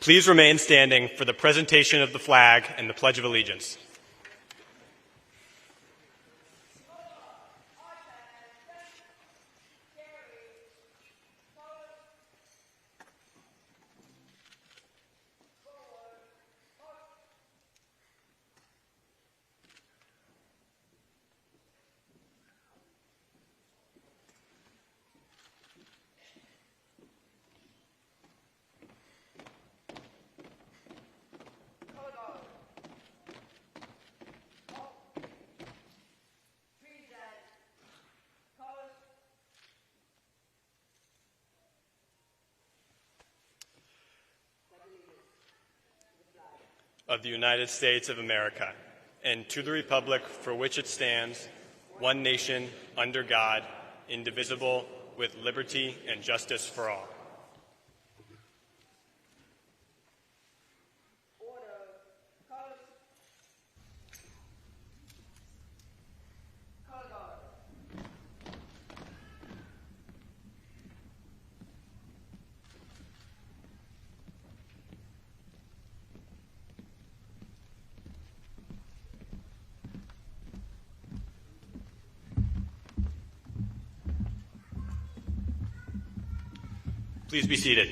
Please remain standing for the presentation of the flag and the Pledge of Allegiance. Of the United States of America, and to the republic for which it stands, one nation, under God, indivisible, with liberty and justice for all. Please be seated.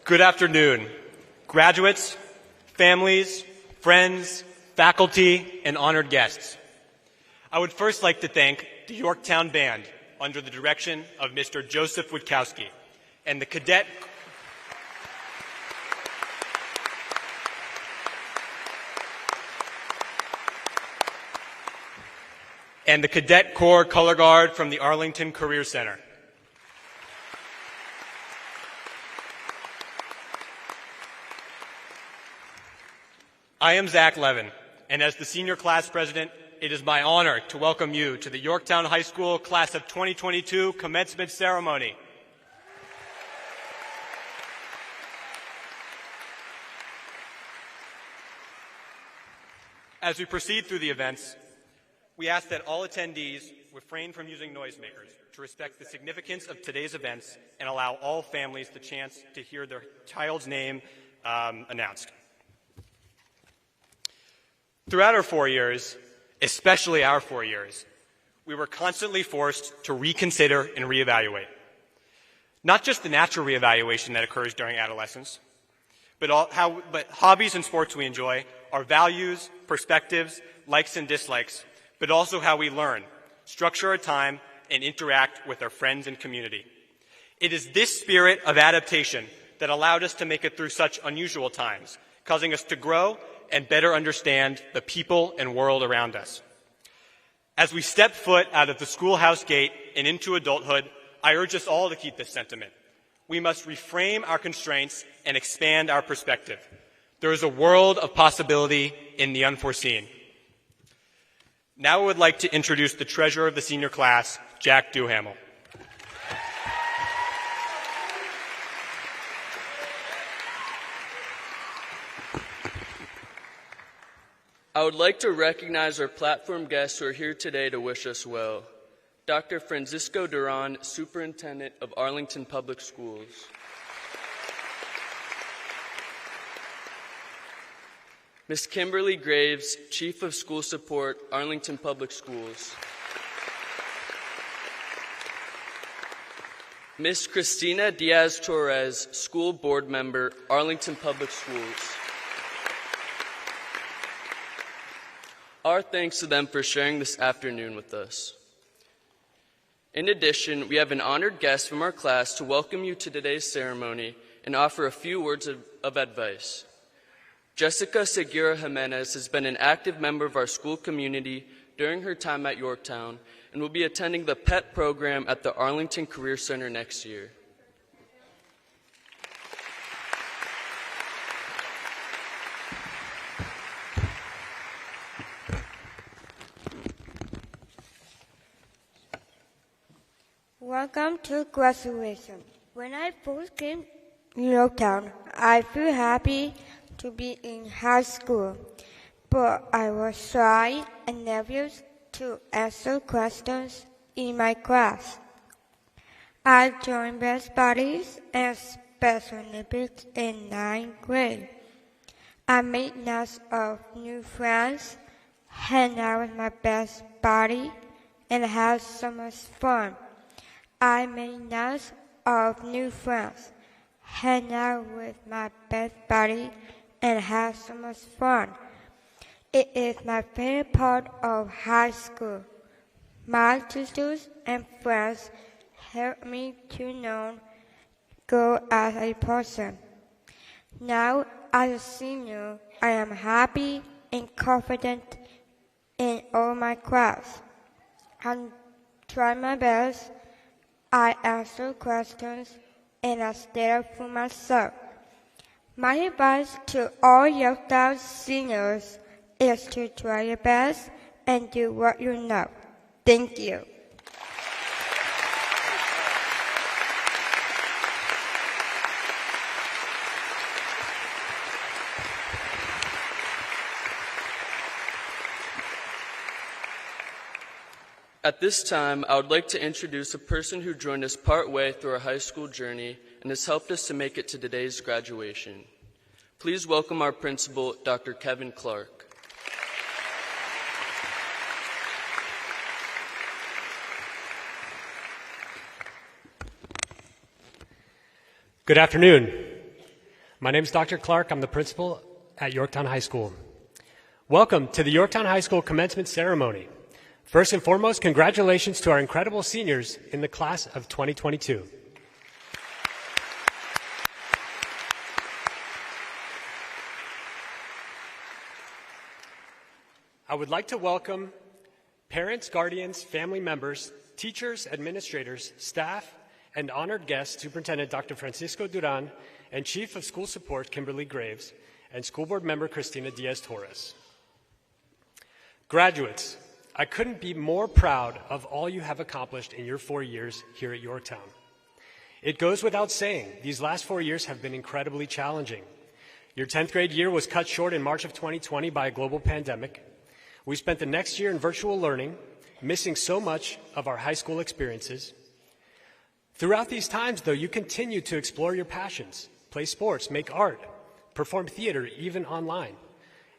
Good afternoon, graduates, families, friends, faculty, and honored guests. I would first like to thank the Yorktown Band under the direction of Mr. Joseph Witkowski and the Cadet Corps Color Guard from the Arlington Career Center. I am Zach Levin, and as the senior class president, it is my honor to welcome you to the Yorktown High School Class of 2022 commencement ceremony. As we proceed through the events, we ask that all attendees refrain from using noisemakers to respect the significance of today's events and allow all families the chance to hear their child's name announced. Throughout our 4 years, especially our 4 years, we were constantly forced to reconsider and reevaluate. Not just the natural reevaluation that occurs during adolescence, but hobbies and sports we enjoy, our values, perspectives, likes and dislikes, but also how we learn, structure our time, and interact with our friends and community. It is this spirit of adaptation that allowed us to make it through such unusual times, causing us to grow and better understand the people and world around us. As we step foot out of the schoolhouse gate and into adulthood, I urge us all to keep this sentiment. We must reframe our constraints and expand our perspective. There is a world of possibility in the unforeseen. Now I would like to introduce the treasurer of the senior class, Jack Duhamel. I would like to recognize our platform guests who are here today to wish us well. Dr. Francisco Duran, Superintendent of Arlington Public Schools. Ms. Kimberly Graves, Chief of School Support, Arlington Public Schools. Ms. Christina Diaz-Torres, School Board Member, Arlington Public Schools. Our thanks to them for sharing this afternoon with us. In addition, we have an honored guest from our class to welcome you to today's ceremony and offer a few words of advice. Jessica Segura Jimenez has been an active member of our school community during her time at Yorktown and will be attending the PET program at the Arlington Career Center next year. Welcome to graduation. When I first came to Yorktown, I feel happy to be in high school. but I was shy and nervous to answer questions in my class. I joined Best Buddies and Special Olympics in 9th grade. I made lots of new friends, hang out with my best buddy, and had so much fun. I made lots of new friends, hang out with my best buddy, and had so much fun. It is my favorite part of high school. My teachers and friends helped me to grow as a person. Now, as a senior, I am happy and confident in all my class. I try my best. I answer questions and I stand up for myself. My advice to all Yorktown seniors is to try your best and do what you know. Thank you. At this time, I would like to introduce a person who joined us partway through our high school journey and has helped us to make it to today's graduation. Please welcome our principal, Dr. Kevin Clark. Good afternoon. My name is Dr. Clark. I'm the principal at Yorktown High School. Welcome to the Yorktown High School commencement ceremony. First and foremost, congratulations to our incredible seniors in the class of 2022. I would like to welcome parents, guardians, family members, teachers, administrators, staff, and honored guests, Superintendent Dr. Francisco Duran and Chief of School Support Kimberly Graves and School Board Member Cristina Diaz-Torres. Graduates, I couldn't be more proud of all you have accomplished in your 4 years here at Yorktown. It goes without saying, these last 4 years have been incredibly challenging. Your 10th grade year was cut short in March of 2020 by a global pandemic. We spent the next year in virtual learning, missing so much of our high school experiences. Throughout these times, though, you continue to explore your passions, play sports, make art, perform theater, even online,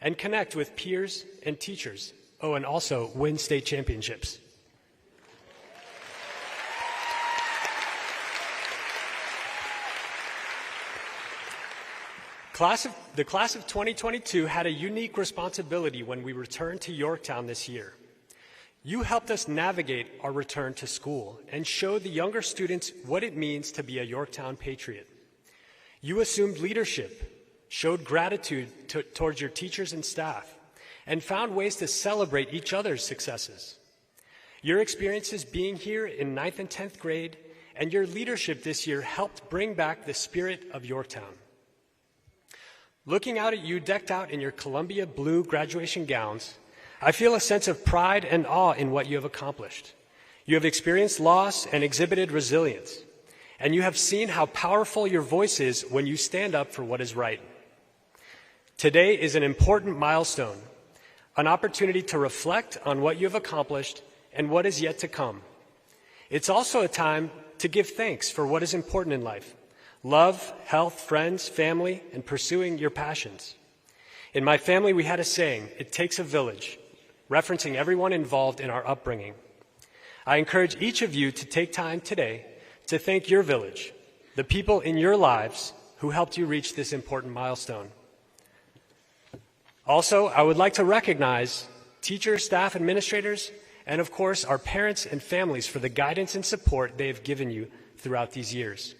and connect with peers and teachers. Oh, and also win state championships. The class of 2022 had a unique responsibility when we returned to Yorktown this year. You helped us navigate our return to school and show the younger students what it means to be a Yorktown patriot. You assumed leadership, showed gratitude towards your teachers and staff, and found ways to celebrate each other's successes. Your experiences being here in 9th and 10th grade and your leadership this year helped bring back the spirit of Yorktown. Looking out at you decked out in your Columbia blue graduation gowns, I feel a sense of pride and awe in what you have accomplished. You have experienced loss and exhibited resilience, and you have seen how powerful your voice is when you stand up for what is right. Today is an important milestone, an opportunity to reflect on what you have accomplished and what is yet to come. It's also a time to give thanks for what is important in life: love, health, friends, family, and pursuing your passions. In my family, we had a saying, "It takes a village," referencing everyone involved in our upbringing. I encourage each of you to take time today to thank your village, the people in your lives who helped you reach this important milestone. Also, I would like to recognize teachers, staff, administrators, and of course, our parents and families for the guidance and support they have given you throughout these years.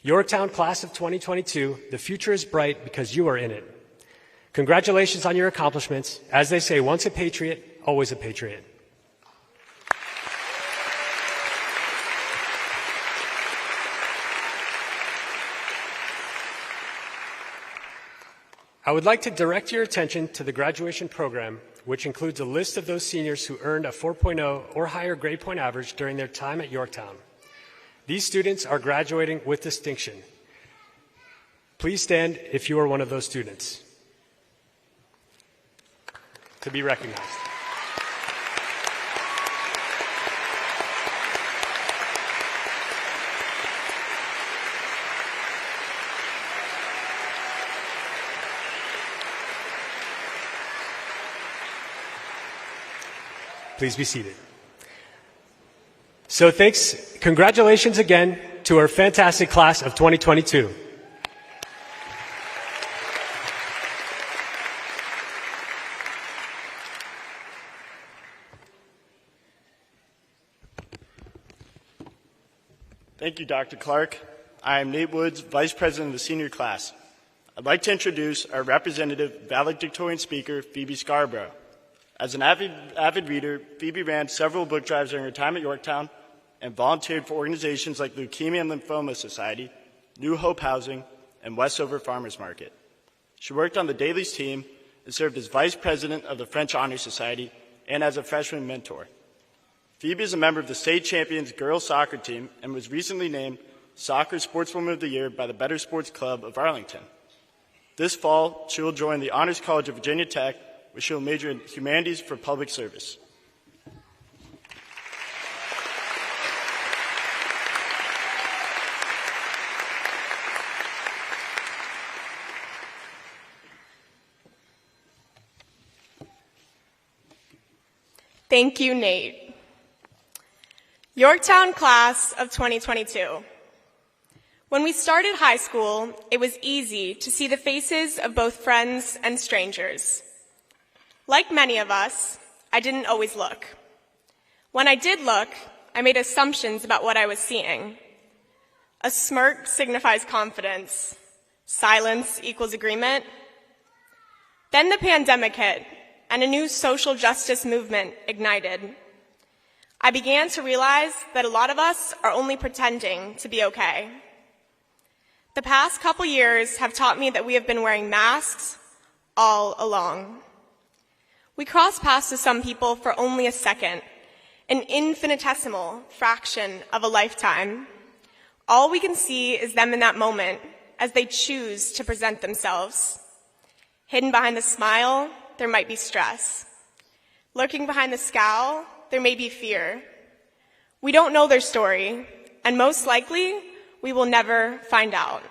Yorktown class of 2022, the future is bright because you are in it. Congratulations on your accomplishments. As they say, once a patriot, always a patriot. I would like to direct your attention to the graduation program, which includes a list of those seniors who earned a 4.0 or higher grade point average during their time at Yorktown. These students are graduating with distinction. Please stand if you are one of those students. to be recognized. Please be seated. So congratulations again to our fantastic class of 2022. Thank you, Dr. Clark. I am Nate Woods, Vice President of the senior class. I'd like to introduce our representative valedictorian speaker, Phoebe Scarborough. As an avid reader, Phoebe ran several book drives during her time at Yorktown and volunteered for organizations like Leukemia and Lymphoma Society, New Hope Housing, and Westover Farmers Market. She worked on the Dailies team and served as Vice President of the French Honor Society and as a freshman mentor. Phoebe is a member of the state champions girls soccer team and was recently named Soccer Sportswoman of the Year by the Better Sports Club of Arlington. This fall, she will join the Honors College of Virginia Tech, where she will major in Humanities for Public Service. Thank you, Nate. Yorktown class of 2022. When we started high school, it was easy to see the faces of both friends and strangers. Like many of us, I didn't always look. When I did look, I made assumptions about what I was seeing. A smirk signifies confidence. Silence equals agreement. Then the pandemic hit, and a new social justice movement ignited. I began to realize that a lot of us are only pretending to be okay. The past couple years have taught me that we have been wearing masks all along. We cross paths with some people for only a second, an infinitesimal fraction of a lifetime. All we can see is them in that moment as they choose to present themselves. Hidden behind the smile, there might be stress. Lurking behind the scowl, there may be fear. We don't know their story, and most likely, we will never find out.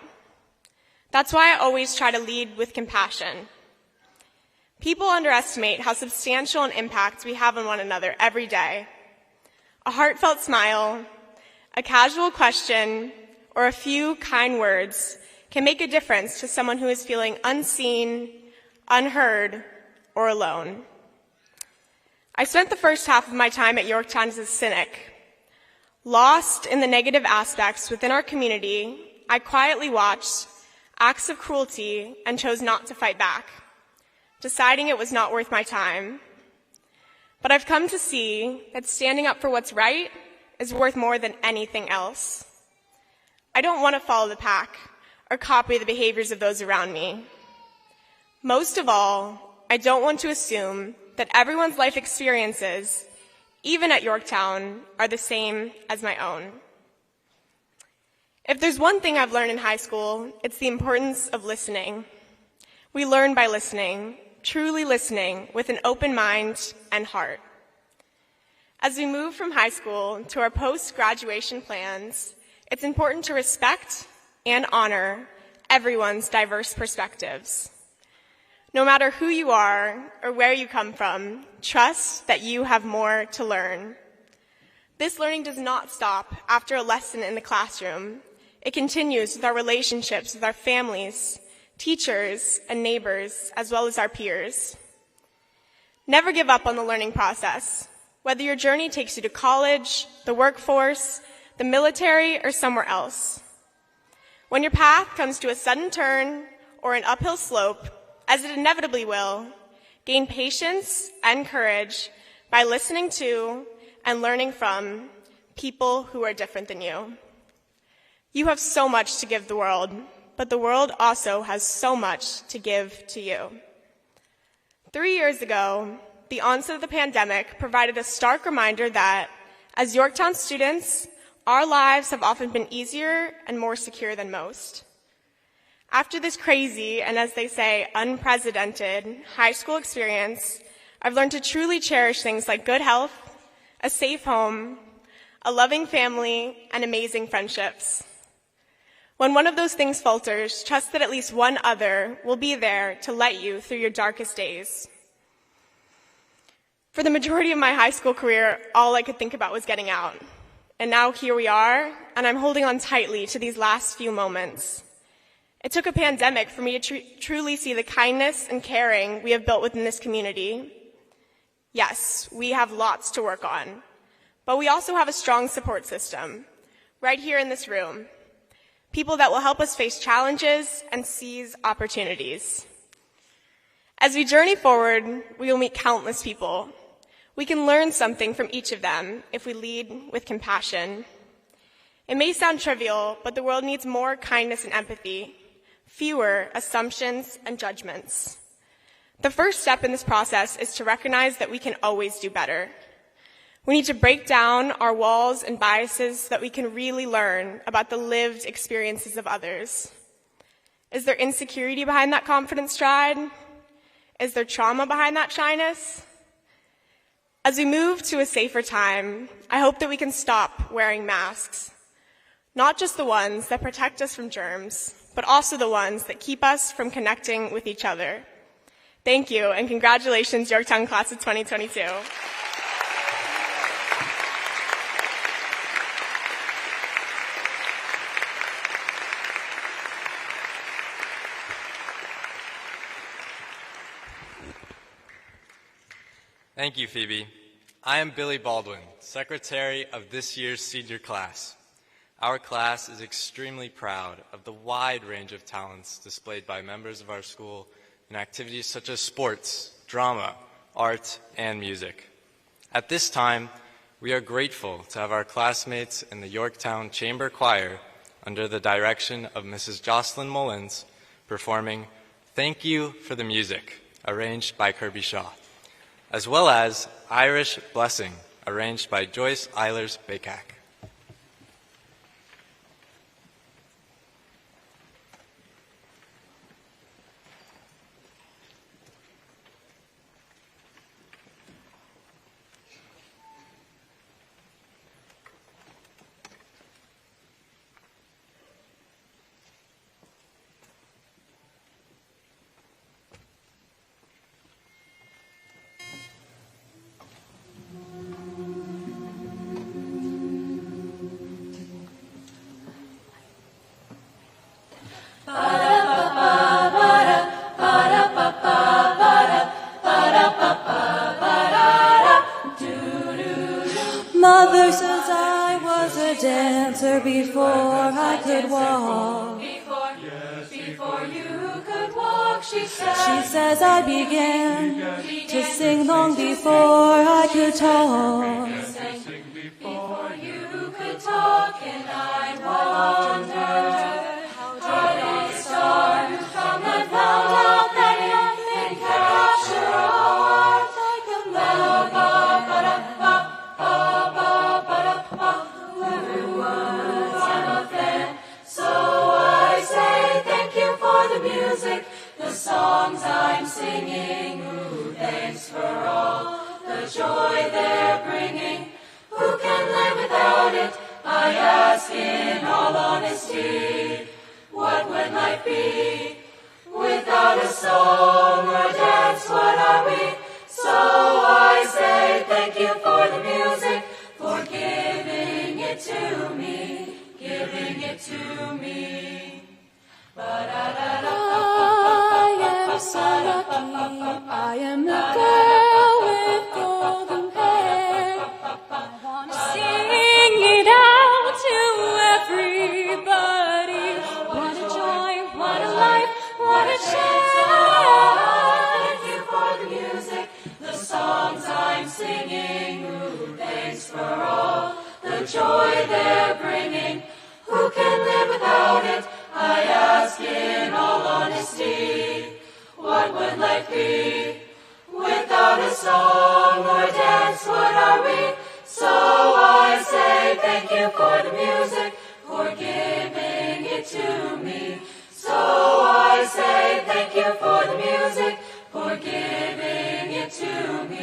That's why I always try to lead with compassion. People underestimate how substantial an impact we have on one another every day. A heartfelt smile, a casual question, or a few kind words can make a difference to someone who is feeling unseen, unheard, or alone. I spent the first half of my time at Yorktown as a cynic. Lost in the negative aspects within our community, I quietly watched acts of cruelty and chose not to fight back, deciding it was not worth my time. But I've come to see that standing up for what's right is worth more than anything else. I don't want to follow the pack or copy the behaviors of those around me. Most of all, I don't want to assume that everyone's life experiences, even at Yorktown, are the same as my own. If there's one thing I've learned in high school, it's the importance of listening. We learn by listening, truly listening with an open mind and heart. As we move from high school to our post-graduation plans, it's important to respect and honor everyone's diverse perspectives. No matter who you are or where you come from, trust that you have more to learn. This learning does not stop after a lesson in the classroom. It continues with our relationships with our families, teachers, and neighbors, as well as our peers. Never give up on the learning process, whether your journey takes you to college, the workforce, the military, or somewhere else. When your path comes to a sudden turn or an uphill slope, as it inevitably will, gain patience and courage by listening to and learning from people who are different than you. You have so much to give the world, but the world also has so much to give to you. 3 years ago, the onset of the pandemic provided a stark reminder that, as Yorktown students, our lives have often been easier and more secure than most. After this crazy, and as they say, unprecedented high school experience, I've learned to truly cherish things like good health, a safe home, a loving family, and amazing friendships. When one of those things falters, trust that at least one other will be there to light you through your darkest days. For the majority of my high school career, all I could think about was getting out. And now here we are, and I'm holding on tightly to these last few moments. It took a pandemic for me to truly see the kindness and caring we have built within this community. Yes, we have lots to work on, but we also have a strong support system right here in this room. People that will help us face challenges and seize opportunities. As we journey forward, we will meet countless people. We can learn something from each of them if we lead with compassion. It may sound trivial, but the world needs more kindness and empathy, fewer assumptions and judgments. The first step in this process is to recognize that we can always do better. We need to break down our walls and biases so that we can really learn about the lived experiences of others. Is there insecurity behind that confident stride? Is there trauma behind that shyness? As we move to a safer time, I hope that we can stop wearing masks. Not just the ones that protect us from germs, but also the ones that keep us from connecting with each other. Thank you, and congratulations, Yorktown Class of 2022. Thank you, Phoebe. I am Billy Baldwin, Secretary of this year's senior class. Our class is extremely proud of the wide range of talents displayed by members of our school in activities such as sports, drama, art, and music. At this time, we are grateful to have our classmates in the Yorktown Chamber Choir, under the direction of Mrs. Jocelyn Mullins, performing Thank You for the Music, arranged by Kirby Shaw, as well as Irish Blessing, arranged by Joyce Eilers-Bakak. Mother says I was a dancer before I could walk. Before you could walk, she says I began to sing long before I could talk. Before you could talk, and I wondered how did it start? And I found out that nothing captured our heart like a So I say thank you for the music, the songs I'm singing. Ooh, thanks for all the joy they're bringing. Who can live without it? I ask in all honesty. What would life be without a song or a dance? What are we? So I say thank you for the music, for giving it to me, giving it to me. I am so lucky, I am the girl with golden hair. I want to sing it out to everybody. What a joy, what a life, what a chance. Thank you for the music, the songs I'm singing. Ooh, thanks for all the joy they're bringing. Who can live without it? I ask in all honesty. What would life be without a song or a dance? What are we? So I say thank you for the music, for giving it to me. So I say thank you for the music, for giving it to me.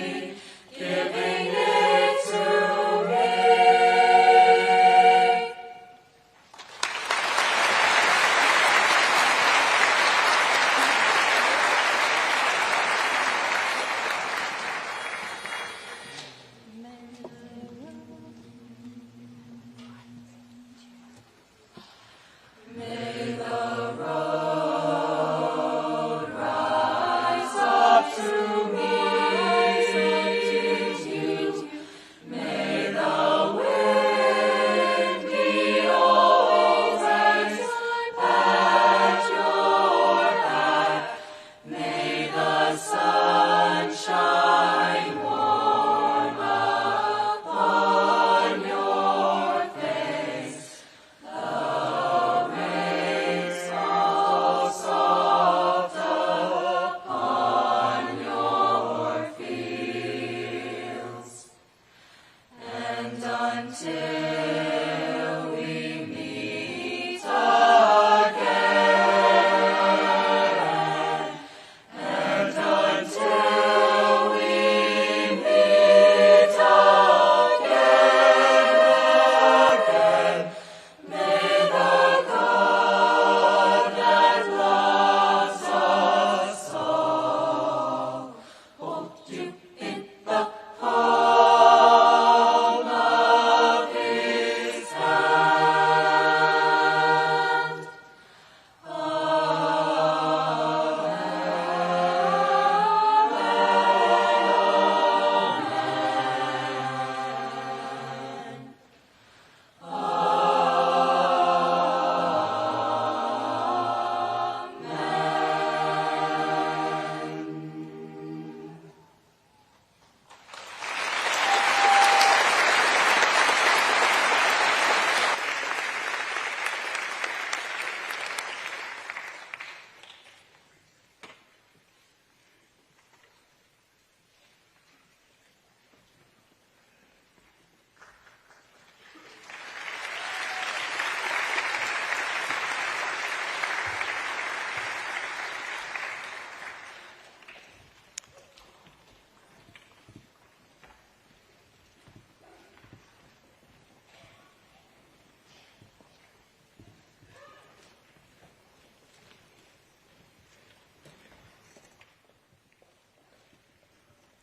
until we meet again, and until we meet again, may the God that loves us all hold you in the palm of His hand.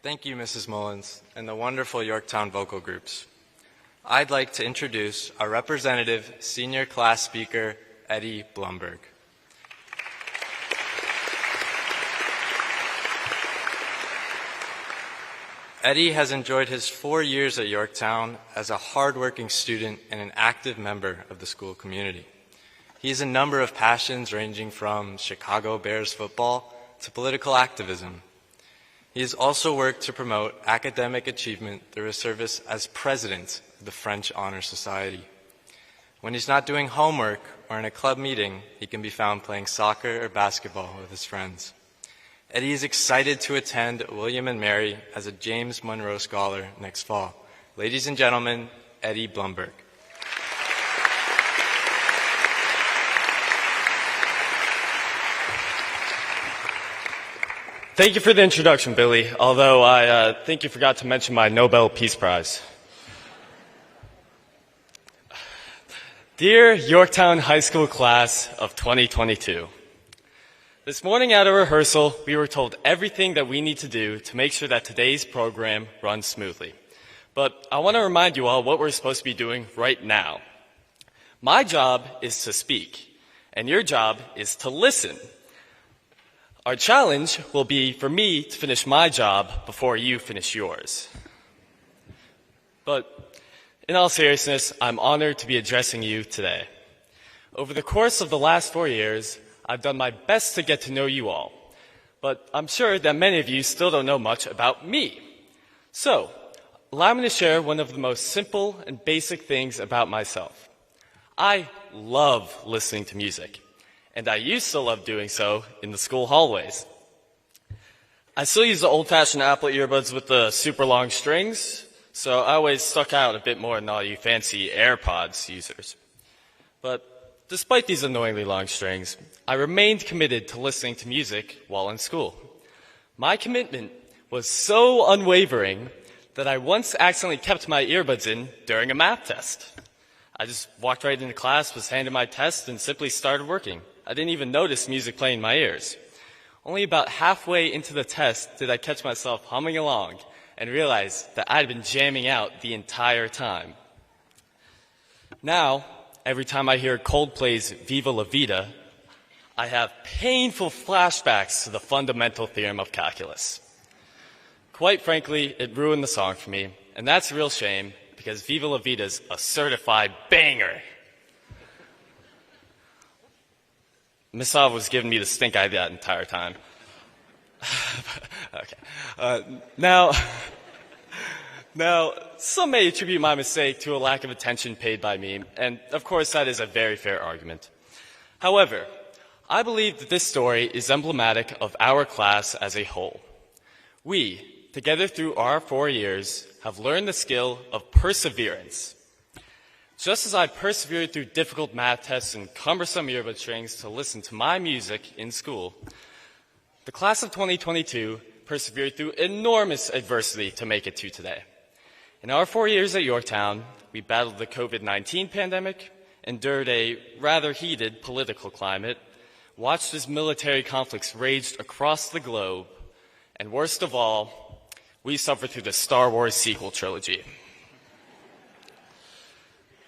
Thank you, Mrs. Mullins, and the wonderful Yorktown vocal groups. I'd like to introduce our representative senior class speaker, Eddie Blumberg. Eddie has enjoyed his 4 years at Yorktown as a hardworking student and an active member of the school community. He has a number of passions ranging from Chicago Bears football to political activism. He has also worked to promote academic achievement through his service as president of the French Honor Society. When he's not doing homework or in a club meeting, he can be found playing soccer or basketball with his friends. Eddie is excited to attend William and Mary as a James Monroe Scholar next fall. Ladies and gentlemen, Eddie Blumberg. Thank you for the introduction, Billy, although I think you forgot to mention my Nobel Peace Prize. Dear Yorktown High School class of 2022, this morning at a rehearsal, we were told everything that we need to do to make sure that today's program runs smoothly. But I want to remind you all what we're supposed to be doing right now. My job is to speak, and your job is to listen. Our challenge will be for me to finish my job before you finish yours. But in all seriousness, I'm honored to be addressing you today. Over the course of the last 4 years, I've done my best to get to know you all, but I'm sure that many of you still don't know much about me. So, allow me to share one of the most simple and basic things about myself. I love listening to music. And I used to love doing so in the school hallways. I still use the old-fashioned Apple earbuds with the super long strings, so I always stuck out a bit more than all you fancy AirPods users. But despite these annoyingly long strings, I remained committed to listening to music while in school. My commitment was so unwavering that I once accidentally kept my earbuds in during a math test. I just walked right into class, was handed my test, and simply started working. I didn't even notice music playing in my ears. Only about halfway into the test did I catch myself humming along and realize that I'd been jamming out the entire time. Now, every time I hear Coldplay's Viva La Vida, I have painful flashbacks to the fundamental theorem of calculus. Quite frankly, it ruined the song for me, and that's a real shame because Viva La Vida's a certified banger. Miss Ava was giving me the stink eye that entire time. Okay. Now, some may attribute my mistake to a lack of attention paid by me, and of course that is a very fair argument. However, I believe that this story is emblematic of our class as a whole. We, together through our 4 years, have learned the skill of perseverance, Just as I persevered through difficult math tests and cumbersome earbud strings to listen to my music in school, the class of 2022 persevered through enormous adversity to make it to today. In our 4 years at Yorktown, we battled the COVID-19 pandemic, endured a rather heated political climate, watched as military conflicts raged across the globe, and worst of all, we suffered through the Star Wars sequel trilogy.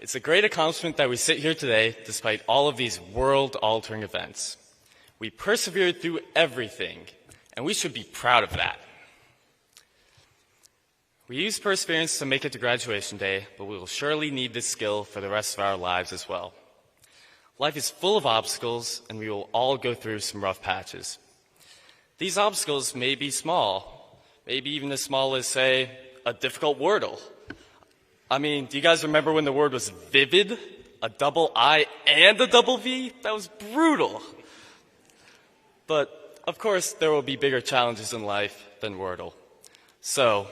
It's a great accomplishment that we sit here today despite all of these world-altering events. We persevered through everything, and we should be proud of that. We use perseverance to make it to graduation day, but we will surely need this skill for the rest of our lives as well. Life is full of obstacles, and we will all go through some rough patches. These obstacles may be small, maybe even as small as, say, a difficult Wordle. I mean, do you guys remember when the word was vivid? A double I and a double V? That was brutal. But, of course, there will be bigger challenges in life than Wordle. So,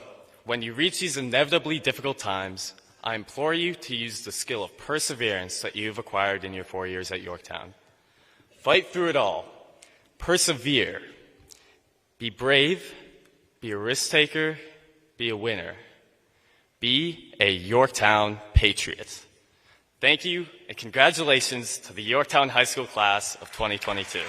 when you reach these inevitably difficult times, I implore you to use the skill of perseverance that you've acquired in your 4 years at Yorktown. Fight through it all. Persevere. Be brave. Be a risk taker. Be a winner. Be a Yorktown patriot. Thank you, and congratulations to the Yorktown High School class of 2022.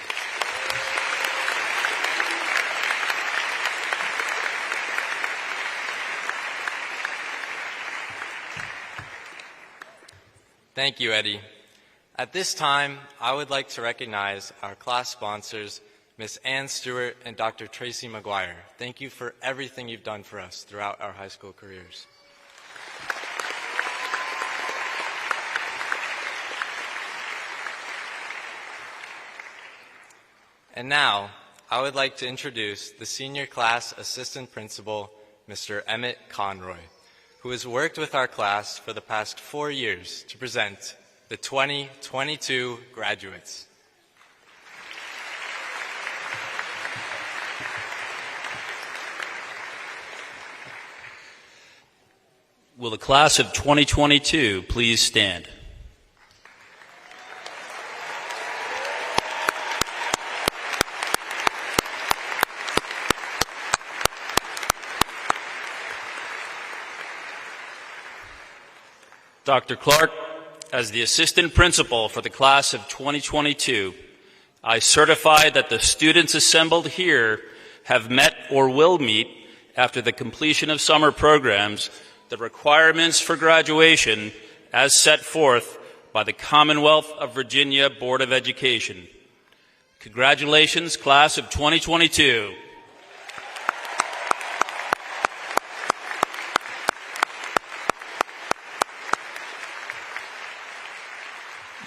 Thank you, Eddie. At this time, I would like to recognize our class sponsors, Ms. Ann Stewart and Dr. Tracy McGuire. Thank you for everything you've done for us throughout our high school careers. And now, I would like to introduce the senior class assistant principal, Mr. Emmett Conroy, who has worked with our class for the past 4 years to present the 2022 graduates. Will the class of 2022 please stand? Dr. Clark, as the assistant principal for the class of 2022, I certify that the students assembled here have met or will meet, after the completion of summer programs, the requirements for graduation as set forth by the Commonwealth of Virginia Board of Education. Congratulations, class of 2022.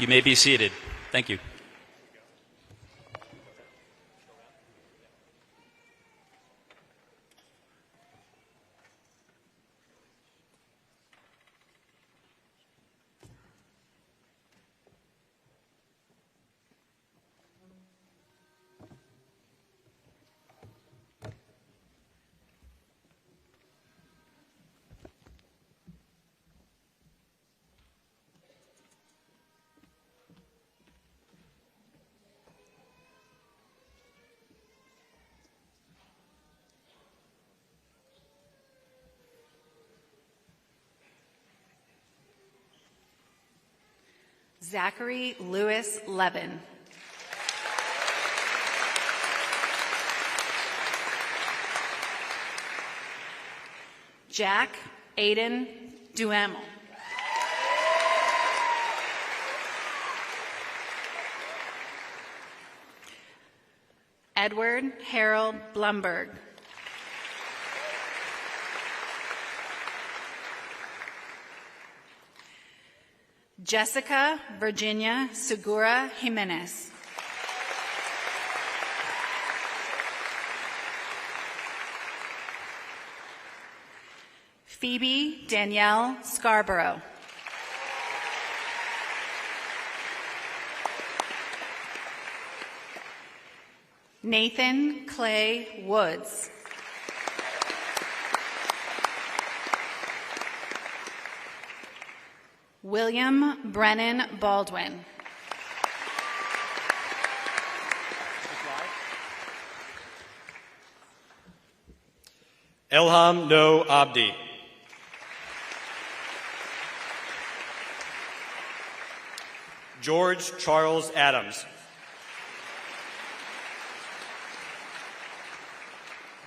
You may be seated. Thank you. Zachary Lewis Levin. Jack Aiden Duhamel. Edward Harold Blumberg. Jessica Virginia Segura Jimenez. Phoebe Danielle Scarborough. Nathan Clay Woods. William Brennan Baldwin. Elham No Abdi. George Charles Adams.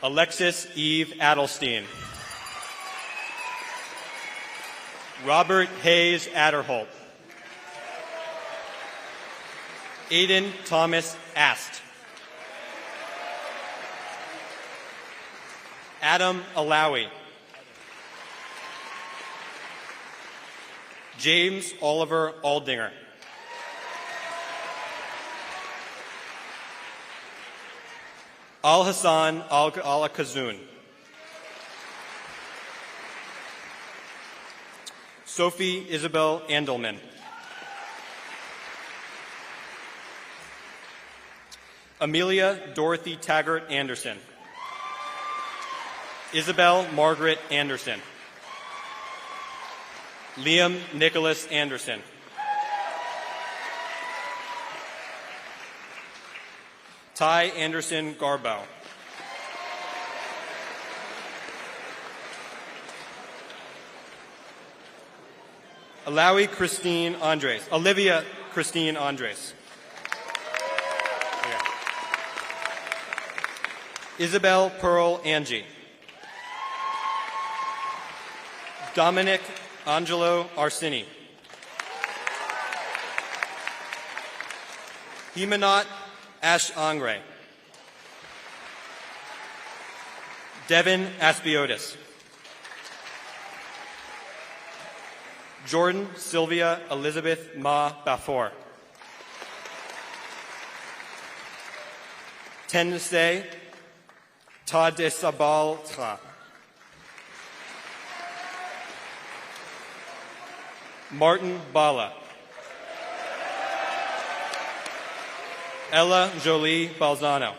Alexis Eve Adelstein. Robert Hayes Adderholt. Aiden Thomas Ast. Adam Alawi. James Oliver Aldinger. Al Hassan Al Kazun. Sophie Isabel Andelman. Amelia Dorothy Taggart Anderson. Isabel Margaret Anderson. Liam Nicholas Anderson. Ty Anderson Garbow. Alawi Christine Andres. Olivia Christine Andres. Okay. Isabel Pearl Angie. Dominic Angelo Arsini. Himanat Ash Angre. Devin Aspiotis. Jordan Sylvia Elizabeth Ma Bafor. Tennessee Tadesabal Tra. Martin Bala. Ella Jolie Balzano.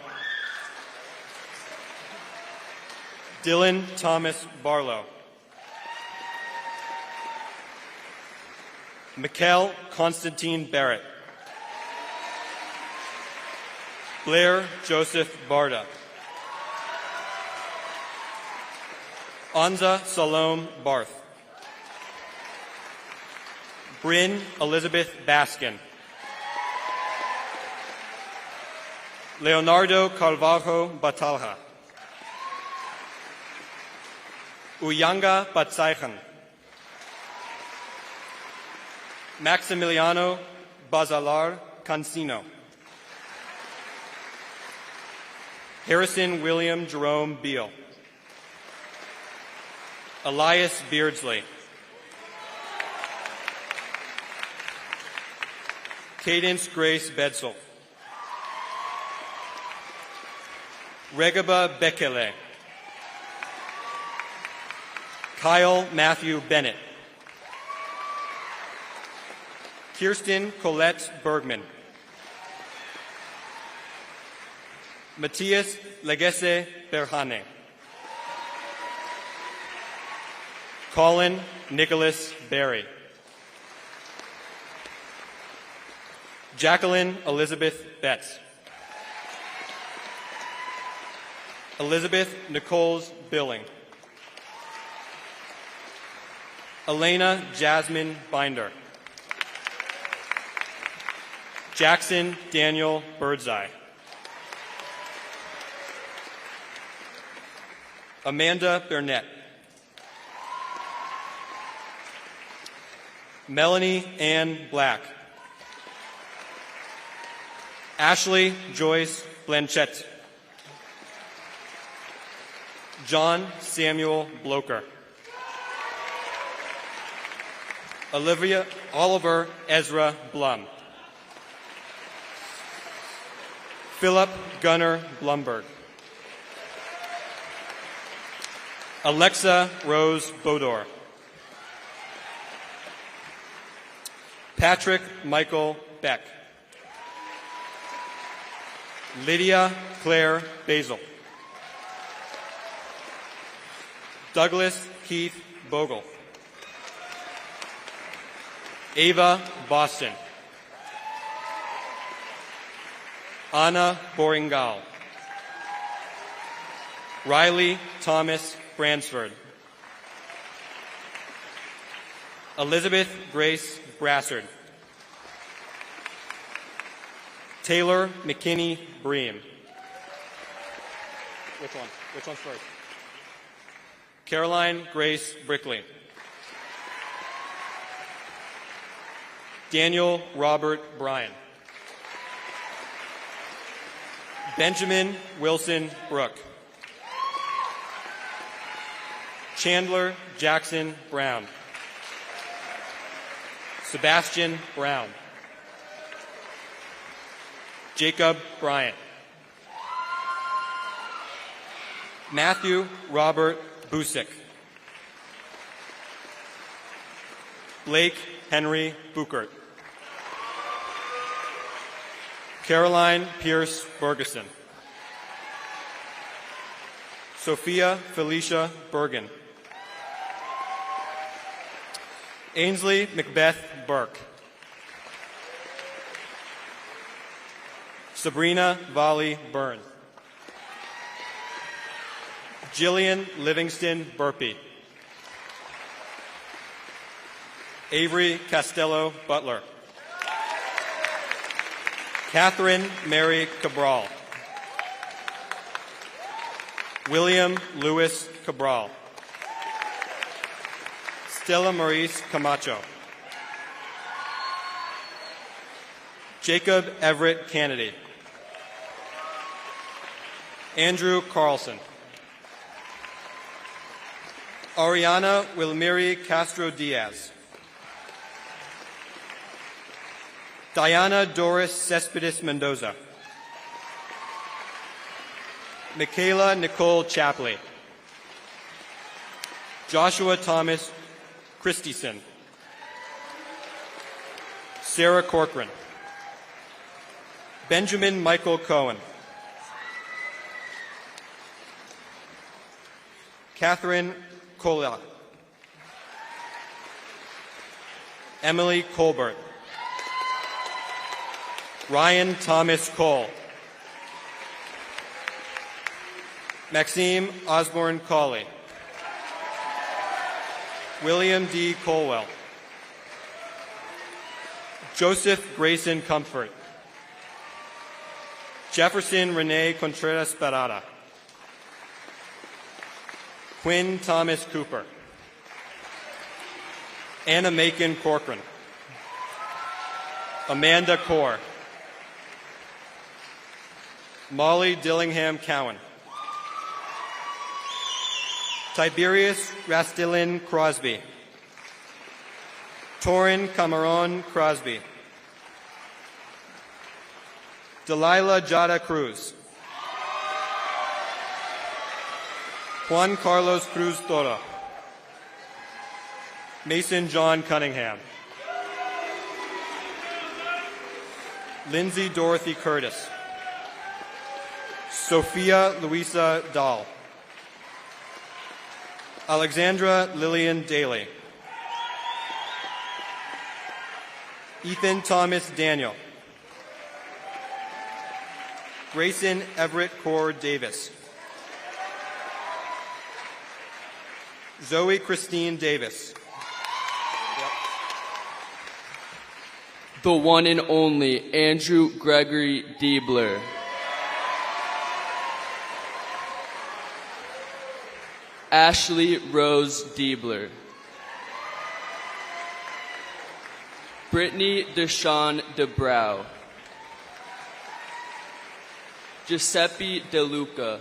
Dylan Thomas Barlow. Mikkel Constantine Barrett. Blair Joseph Barda. Anza Salome Barth. Bryn Elizabeth Baskin. Leonardo Carvalho Batalha. Uyanga Batsaihan. Maximiliano Bazalar Cancino. Harrison William Jerome Beal. Elias Beardsley. Cadence Grace Bedsel. Regaba Bekele. Kyle Matthew Bennett. Kirsten Colette Bergman. Matthias Legesse Berhane. Colin Nicholas Berry. Jacqueline Elizabeth Betts. Elizabeth Nichols Billing. Elena Jasmine Binder. Jackson Daniel Birdseye. Amanda Burnett. Melanie Ann Black. Ashley Joyce Blanchett. John Samuel Bloker. Olivia Oliver Ezra Blum. Philip Gunnar Blumberg. Alexa Rose Bodor. Patrick Michael Beck. Lydia Claire Basil. Douglas Keith Bogle. Ava Boston. Anna Boringal. Riley Thomas Bransford. Elizabeth Grace Brassard. Taylor McKinney Bream. Which one? Which one's first? Caroline Grace Brickley. Daniel Robert Bryan. Benjamin Wilson Brooke. Chandler Jackson Brown. Sebastian Brown. Jacob Bryant. Matthew Robert Busick. Blake Henry Buchert. Caroline Pierce Bergeson. Sophia Felicia Bergen. Ainsley Macbeth Burke. Sabrina Volley Byrne. Jillian Livingston Burpee. Avery Costello Butler. Catherine Mary Cabral. William Lewis Cabral. Stella Maurice Camacho. Jacob Everett Kennedy. Andrew Carlson. Ariana Wilmiri Castro Diaz. Diana Doris Cespedes Mendoza. Michaela Nicole Chapley. Joshua Thomas Christieson. Sarah Corcoran. Benjamin Michael Cohen. Catherine Kola. Emily Colbert. Ryan Thomas Cole. Maxime Osborne Cawley. William D. Colwell. Joseph Grayson Comfort. Jefferson Renee Contreras Parada. Quinn Thomas Cooper. Anna Macon Corcoran. Amanda Core. Molly Dillingham Cowan. Tiberius Rastilin Crosby. Torin Cameron Crosby. Delilah Jada Cruz. Juan Carlos Cruz Toro. Mason John Cunningham. Lindsay Dorothy Curtis. Sophia Louisa Dahl. Alexandra Lillian Daly. Ethan Thomas Daniel. Grayson Everett Core Davis. Zoe Christine Davis. The one and only Andrew Gregory Diebler. Ashley Rose Diebler. Brittany Deshawn DeBrow. Giuseppe DeLuca.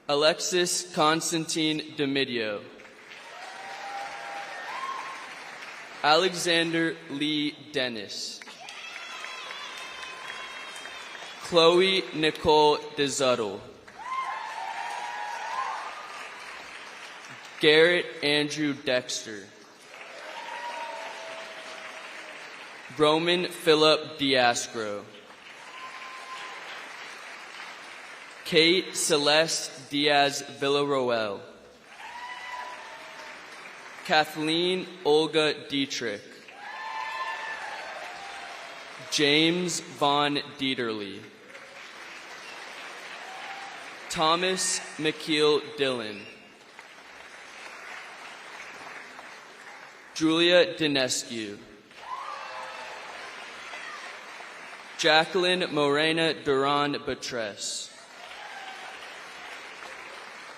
Alexis Constantine Demidio. Alexander Lee Dennis. Chloe Nicole DeZuttle. Garrett Andrew Dexter. Roman Philip Diascro. Kate Celeste Diaz Villaroel. Kathleen Olga Dietrich. James Von Dieterle. Thomas McKeel Dillon. Julia Dinescu. Jacqueline Morena Duran Batres.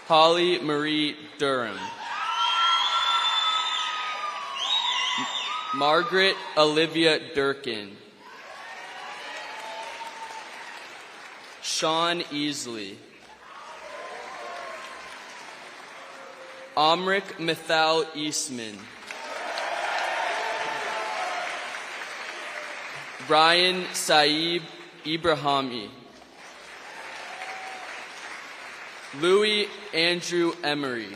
Holly Marie Durham. Margaret Olivia Durkin. Sean Easley. Amrik Mithal Eastman. Ryan Saeed Ibrahimi. Louis Andrew Emery.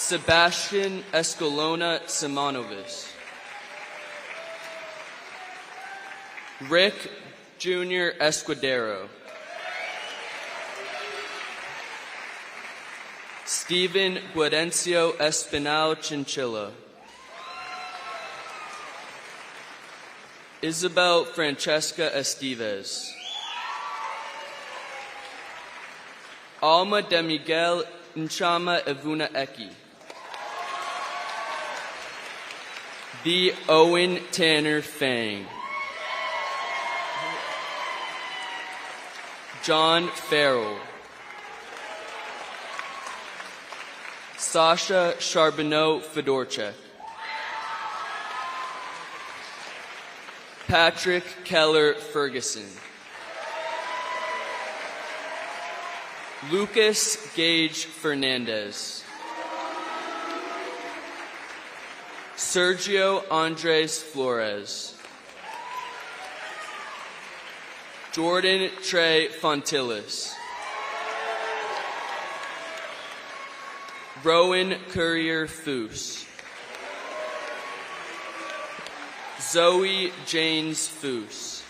Sebastian Escalona Simonovis. Rick Jr. Escudero. Stephen Guadencio Espinal Chinchilla. Isabel Francesca Esteves. Alma de Miguel Nchama Evuna Eki. The Owen Tanner Fang. John Farrell. Sasha Charbonneau Fedorchuk. Patrick Keller Ferguson. Lucas Gage Fernandez. Sergio Andres Flores. Jordan Trey Fontillis. Rowan Courier Foose. Zoe Janes Foose.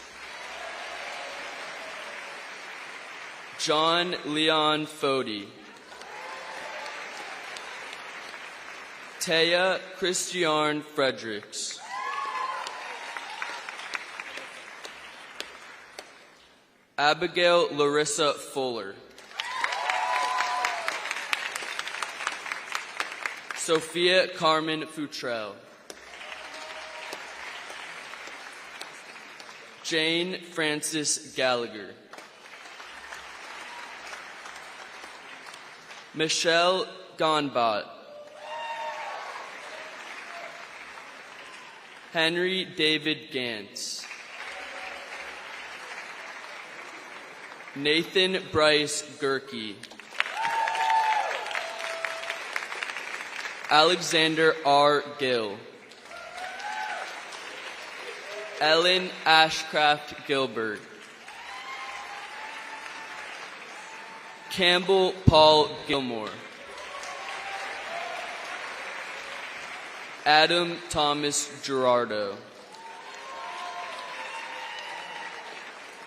John Leon Fody. Taya Christian Fredericks. Abigail Larissa Fuller. Sophia Carmen Futrell. Jane Frances Gallagher. Michelle Gonbot. Henry David Gantz. Nathan Bryce Gerke. Alexander R. Gill. Ellen Ashcraft Gilbert. Campbell Paul Gilmore. Adam Thomas Gerardo.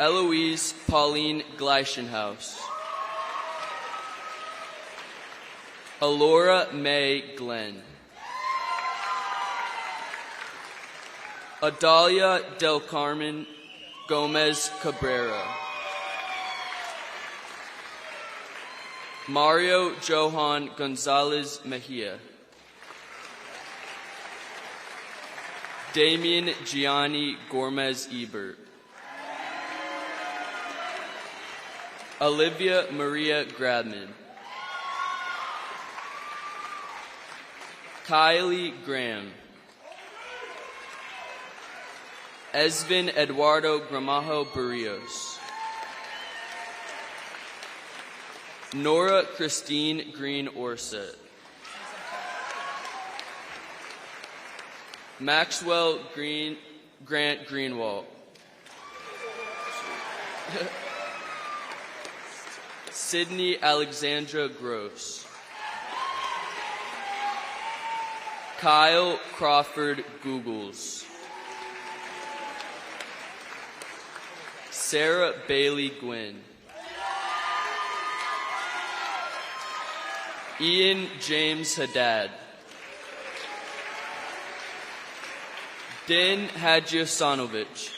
Eloise Pauline Gleichenhaus. Alora May Glenn. Adalia Del Carmen Gomez Cabrera. Mario Johan Gonzalez Mejia. Damian Gianni Gormez Ebert. Olivia Maria Gradman. Kylie Graham. Esvin Eduardo Gramajo Barrios. Nora Christine Green Orset. Maxwell Grant Greenwald. Sydney Alexandra Gross. Kyle Crawford Googles. Sarah Bailey Gwynn. Ian James Haddad. Din Hadjiosanovic.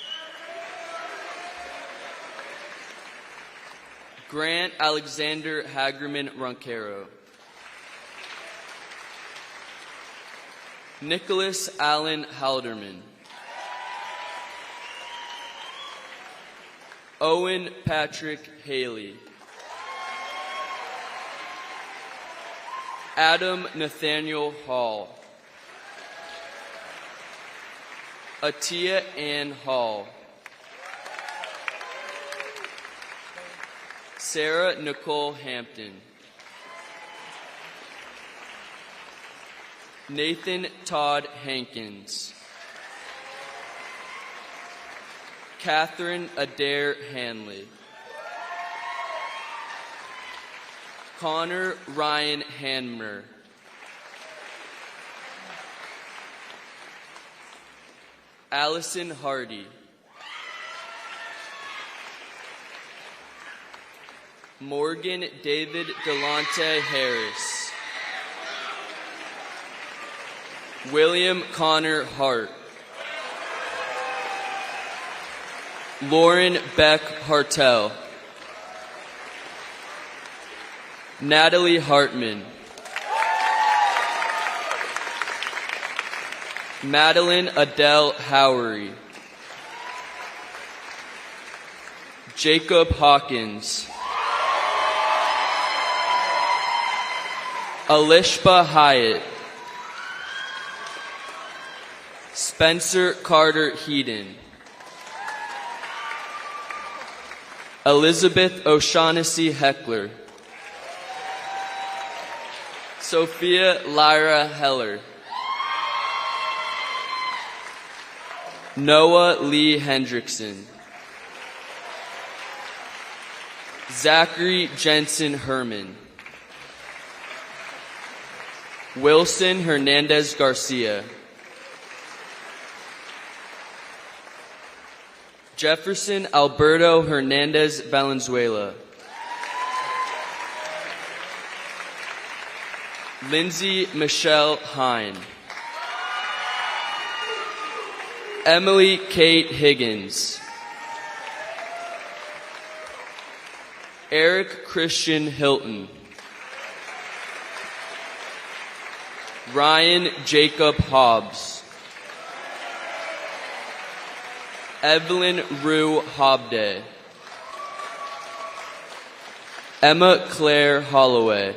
Grant Alexander Hagerman Roncero. Nicholas Allen Halderman. Owen Patrick Haley. Adam Nathaniel Hall. Atia Ann Hall. Sarah Nicole Hampton. Nathan Todd Hankins. Catherine Adair Hanley. Connor Ryan Hanmer. Allison Hardy. Morgan David Delonte Harris. William Connor Hart. Lauren Beck Hartel. Natalie Hartman. Madeline Adele Howery. Jacob Hawkins. Alishba Hyatt. Spencer Carter Heaton. Elizabeth O'Shaughnessy Heckler. Sophia Lyra Heller. Noah Lee Hendrickson. Zachary Jensen Herman. Wilson Hernandez Garcia. Jefferson Alberto Hernandez Valenzuela. Lindsay Michelle Hine. Emily Kate Higgins. Eric Christian Hilton. Ryan Jacob Hobbs. Evelyn Rue Hobday. Emma Claire Holloway.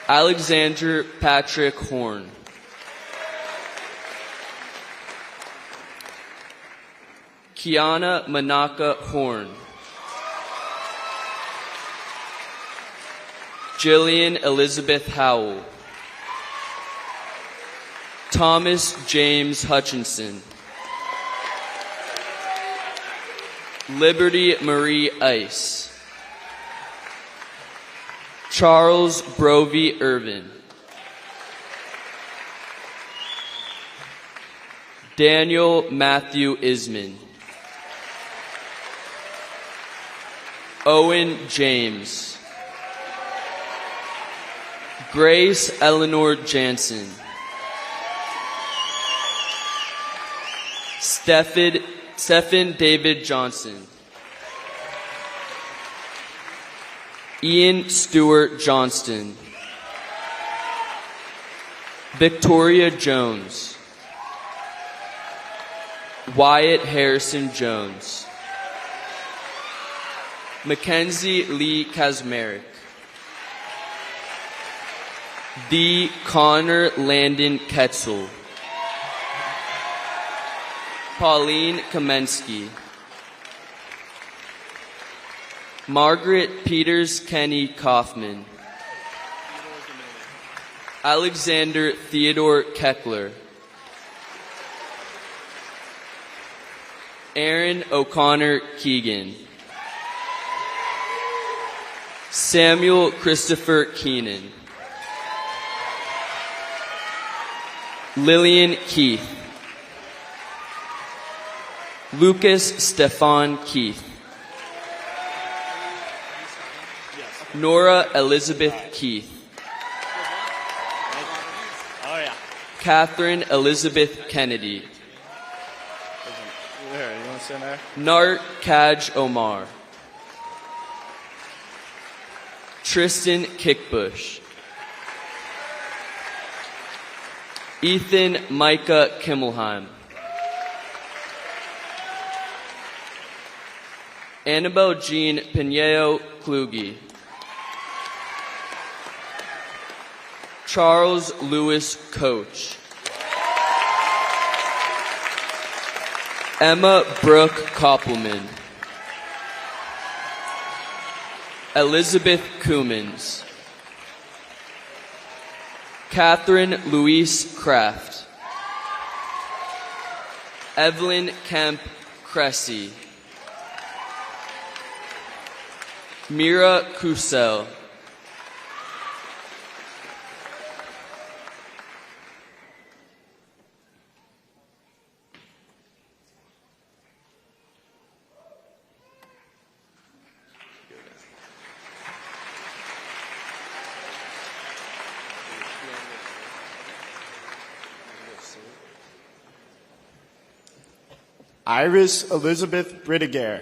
Alexander Patrick Horn. Kiana Manaka Horn. Jillian Elizabeth Howell. Thomas James Hutchinson. Liberty Marie Ice. Charles Brovey Irvin. Daniel Matthew Isman. Owen James. Grace Eleanor Jansen. Stephen David Johnson. Ian Stewart Johnston. Victoria Jones. Wyatt Harrison Jones. Mackenzie Lee Kazmarek. D. Connor Landon Ketzel. Pauline Kamensky. Margaret Peters Kenny Kaufman. Alexander Theodore Keckler. Aaron O'Connor Keegan. Samuel Christopher Keenan. Lillian Keith. Lucas Stefan Keith. Nora Elizabeth Keith. Oh, yeah. Catherine Elizabeth Kennedy. There, you want to sit there? Nart Kaj Omar. Tristan Kickbush. Ethan Micah Kimmelheim. Annabelle Jean Pinheiro Kluge. Charles Lewis Coach. Emma Brooke Koppelman. Elizabeth Coomans. Catherine Louise Kraft. Evelyn Kemp Cressy. Mira Kusel. Iris Elizabeth Bridiger.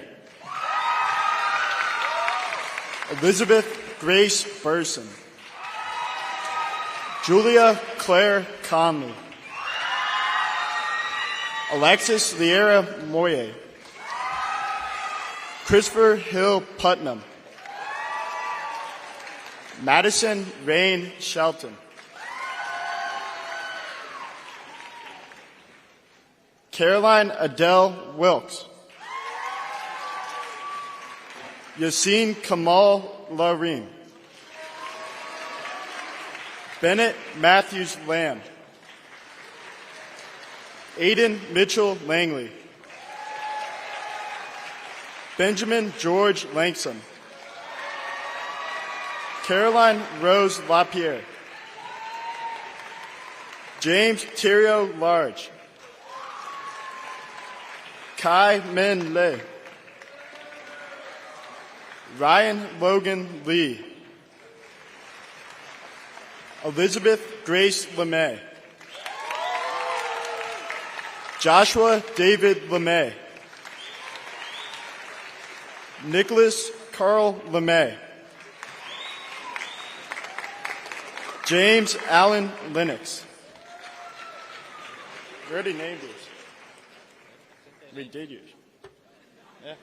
Elizabeth Grace Burson. Julia Claire Conley. Alexis Liera Moye. Christopher Hill Putnam. Madison Rain Shelton. Caroline Adele Wilkes. Yassine Kamal Lareem. Bennett Matthews Lamb. Aiden Mitchell Langley. Benjamin George Langsom. Caroline Rose LaPierre. James Thierry Large. Kai Min Le. Ryan Logan Lee. Elizabeth Grace LeMay. Joshua David LeMay. Nicholas Carl LeMay. James Allen Lennox. We already named yours. We did yours. Yeah.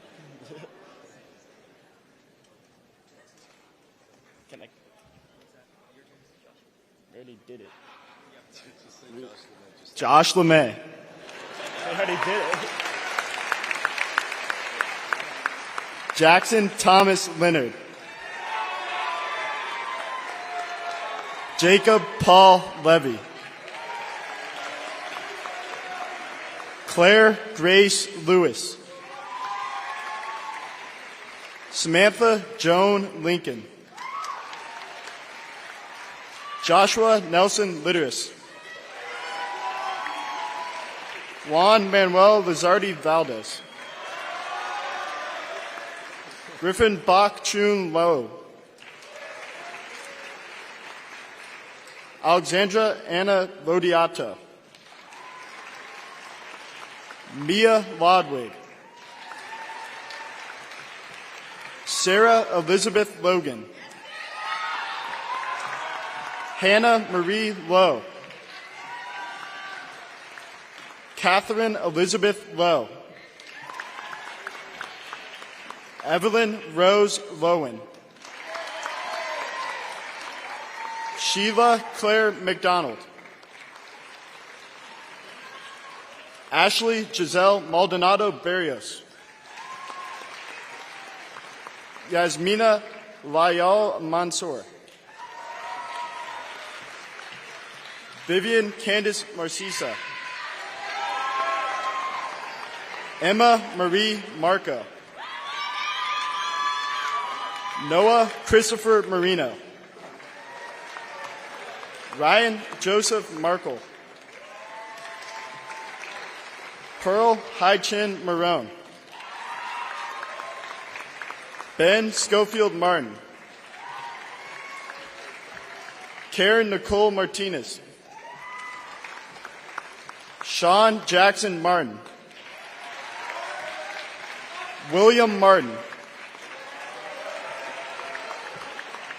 Can I? We already did it. Josh LeMay. I already did it. Jackson Thomas Leonard. Jacob Paul Levy. Claire Grace Lewis. Samantha Joan Lincoln. Joshua Nelson Litteris. Juan Manuel Lizardi Valdez. Griffin Bok Chun Lo. Alexandra Anna Lodiato. Mia Lodwig. Sarah Elizabeth Logan. Hannah Marie Lowe. Catherine Elizabeth Lowe. Evelyn Rose Lowen. Sheila Claire McDonald. Ashley Giselle Maldonado Barrios. Yasmina Layal Mansour. Vivian Candice Marcisa. Emma Marie Marco. Noah Christopher Marino. Ryan Joseph Markle. Pearl Hai-Chin Marone. Ben Schofield Martin. Karen Nicole Martinez. Sean Jackson Martin. William Martin.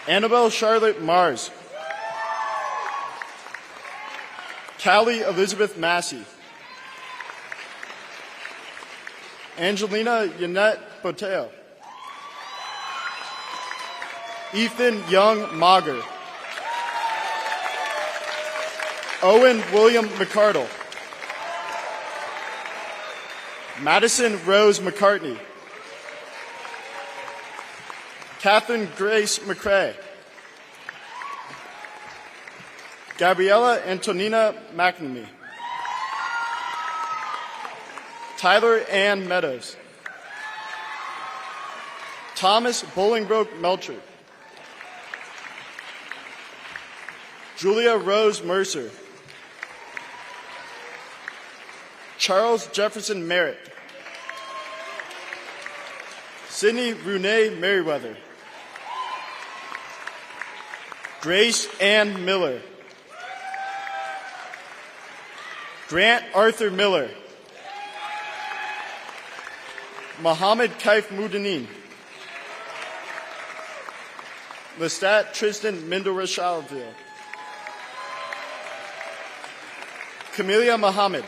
Annabelle Charlotte Mars. Callie Elizabeth Massey. Angelina Yannette Boteo. Ethan Young Mager. Owen William McCardle. Madison Rose McCartney. Catherine Grace McCrae. Gabriella Antonina McNamee. Tyler Ann Meadows. Thomas Bolingbroke Melcher. Julia Rose Mercer. Charles Jefferson Merritt. Sydney Renee Merriweather. Grace Ann Miller. Grant Arthur Miller. Mohammed Kaif Mudanin. Lestat Tristan Mindorashalville. Camelia Muhammad.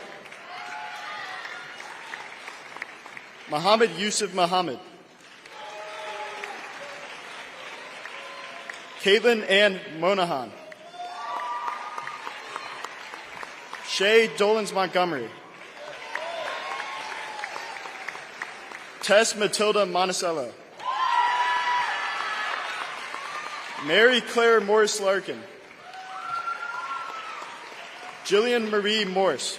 Muhammad Yusuf Muhammad. Caitlin Ann Monahan. Shay Dolans Montgomery. Tess Matilda Monticello. Mary Claire Morris Larkin. Jillian Marie Morse.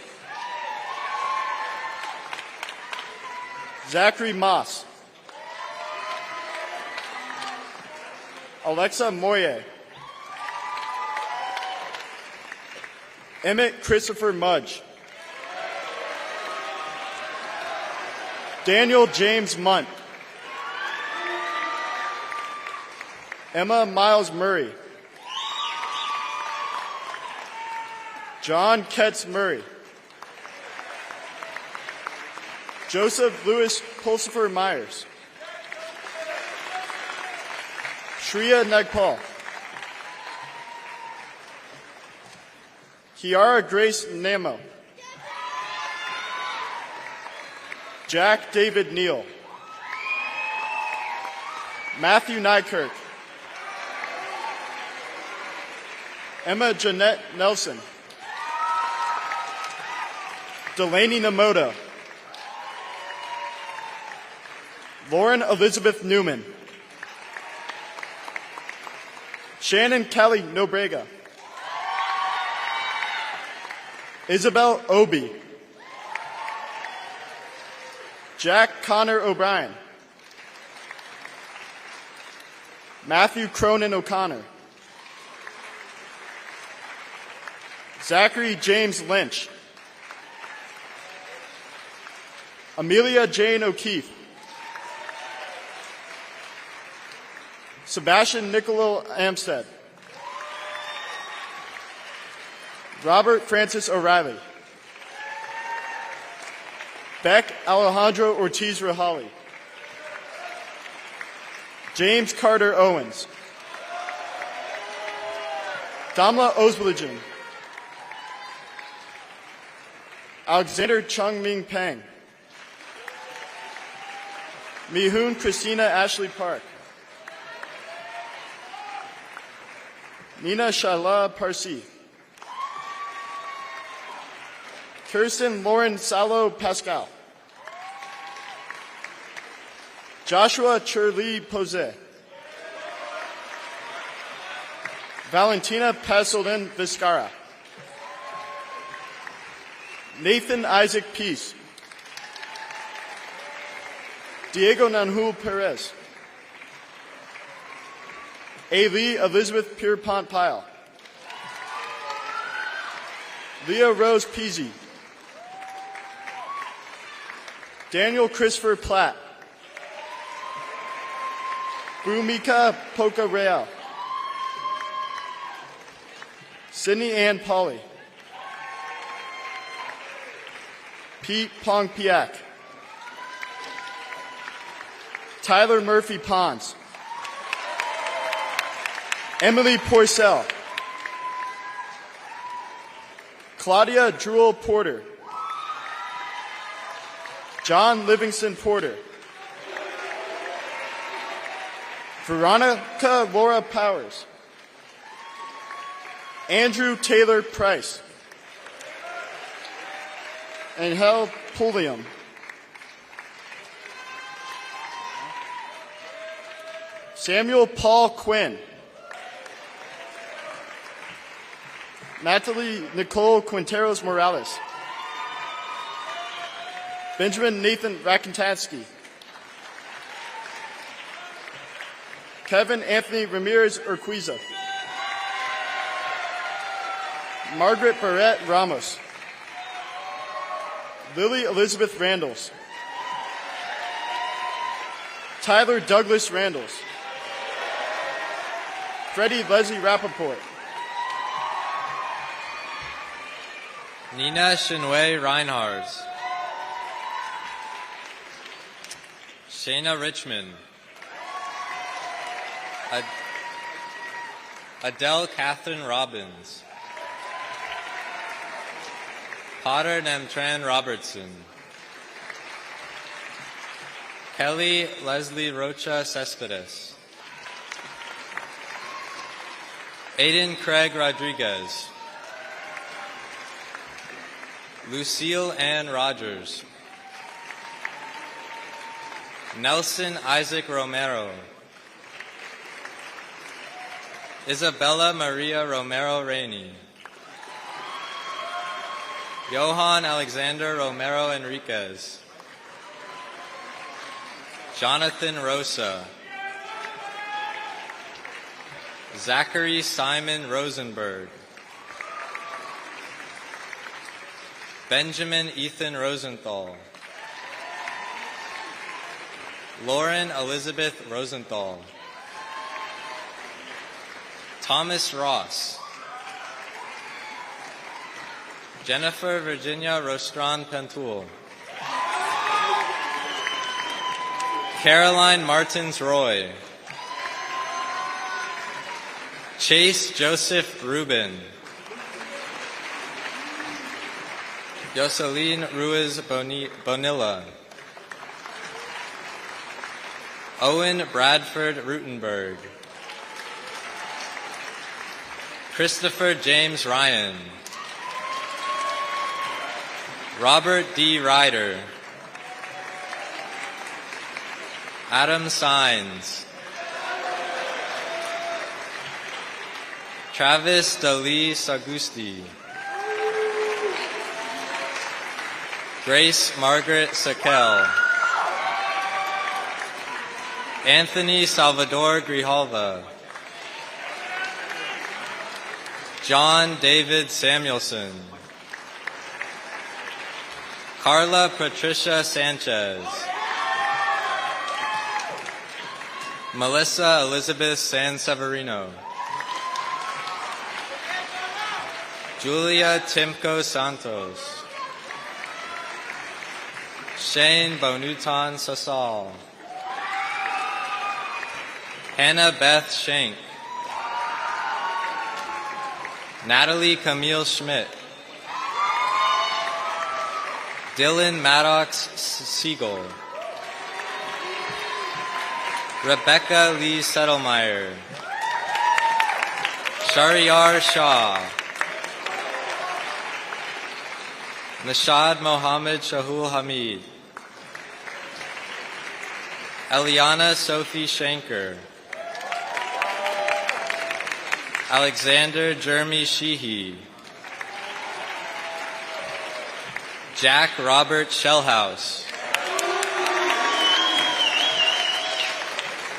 Zachary Moss. Alexa Moye. Emmett Christopher Mudge. Daniel James Munt. Emma Miles Murray. John Ketz Murray. Joseph Lewis Pulsifer Myers. Shreya Nagpal. Kiara Grace Namo. Jack David Neal. Matthew Nykirk. Emma Jeanette Nelson. Delaney Namoto. Lauren Elizabeth Newman. Shannon Kelly Nobrega. Isabel Obi. Jack Connor O'Brien. Matthew Cronin O'Connor. Zachary James Lynch. Amelia Jane O'Keefe. Sebastian Niccolo Amstead. Robert Francis O'Reilly. Beck Alejandro Ortiz Rahali. James Carter Owens. Damla Ozbalajan. Alexander Chungming Peng. Mihun Christina Ashley Park. Nina Shala Parsi. Kirsten Lauren Salo Pascal. Joshua Churli Pose. Valentina Pasolin Viscara. Nathan Isaac Peace. Diego Nanhul Perez. A. Elizabeth Pierpont Pyle. Leah Rose Peasy. Daniel Christopher Platt. Bhumika Poka Real. Sydney Ann Polly. Pete Pong Piak. Tyler Murphy Pons. Emily Porcel. Claudia Jewel Porter. John Livingston Porter. Veronica Laura Powers. Andrew Taylor Price. Angel Pulliam. Samuel Paul Quinn. Natalie Nicole Quinteros Morales. Benjamin Nathan Rakintansky. Kevin Anthony Ramirez Urquiza. Margaret Barrett Ramos. Lily Elizabeth Randalls. Tyler Douglas Randalls. Freddie Leslie Rappaport. Nina Shinwei Reinhardt. Shayna Richmond. Adele Catherine Robbins. Potter Namtran Robertson. Kelly Leslie Rocha Cespedes. Aiden Craig Rodriguez. Lucille Ann Rogers. Nelson Isaac Romero. Isabella Maria Romero Rainey. Johan Alexander Romero Enriquez. Jonathan Rosa. Zachary Simon Rosenberg. Benjamin Ethan Rosenthal. Lauren Elizabeth Rosenthal. Thomas Ross. Jennifer Virginia Rostron Pentoul. Caroline Martins Roy. Chase Joseph Rubin. Yoselin Ruiz Bonilla. Owen Bradford Rutenberg. Christopher James Ryan. Robert D. Ryder. Adam Sines. Travis Dali Sagusti. Grace Margaret Sakel. Anthony Salvador Grijalva. John David Samuelson. Carla Patricia Sanchez. Melissa Elizabeth Sanseverino. Julia Timko Santos. Shane Bonutan Sasal. Hannah Beth Schenk. Natalie Camille Schmidt. Dylan Maddox Siegel. Rebecca Lee Settlemeyer. Shariar Shah. Nashad Mohammed Shahul Hamid. Eliana Sophie Shanker. Alexander Jeremy Sheehy. Jack Robert Shellhouse.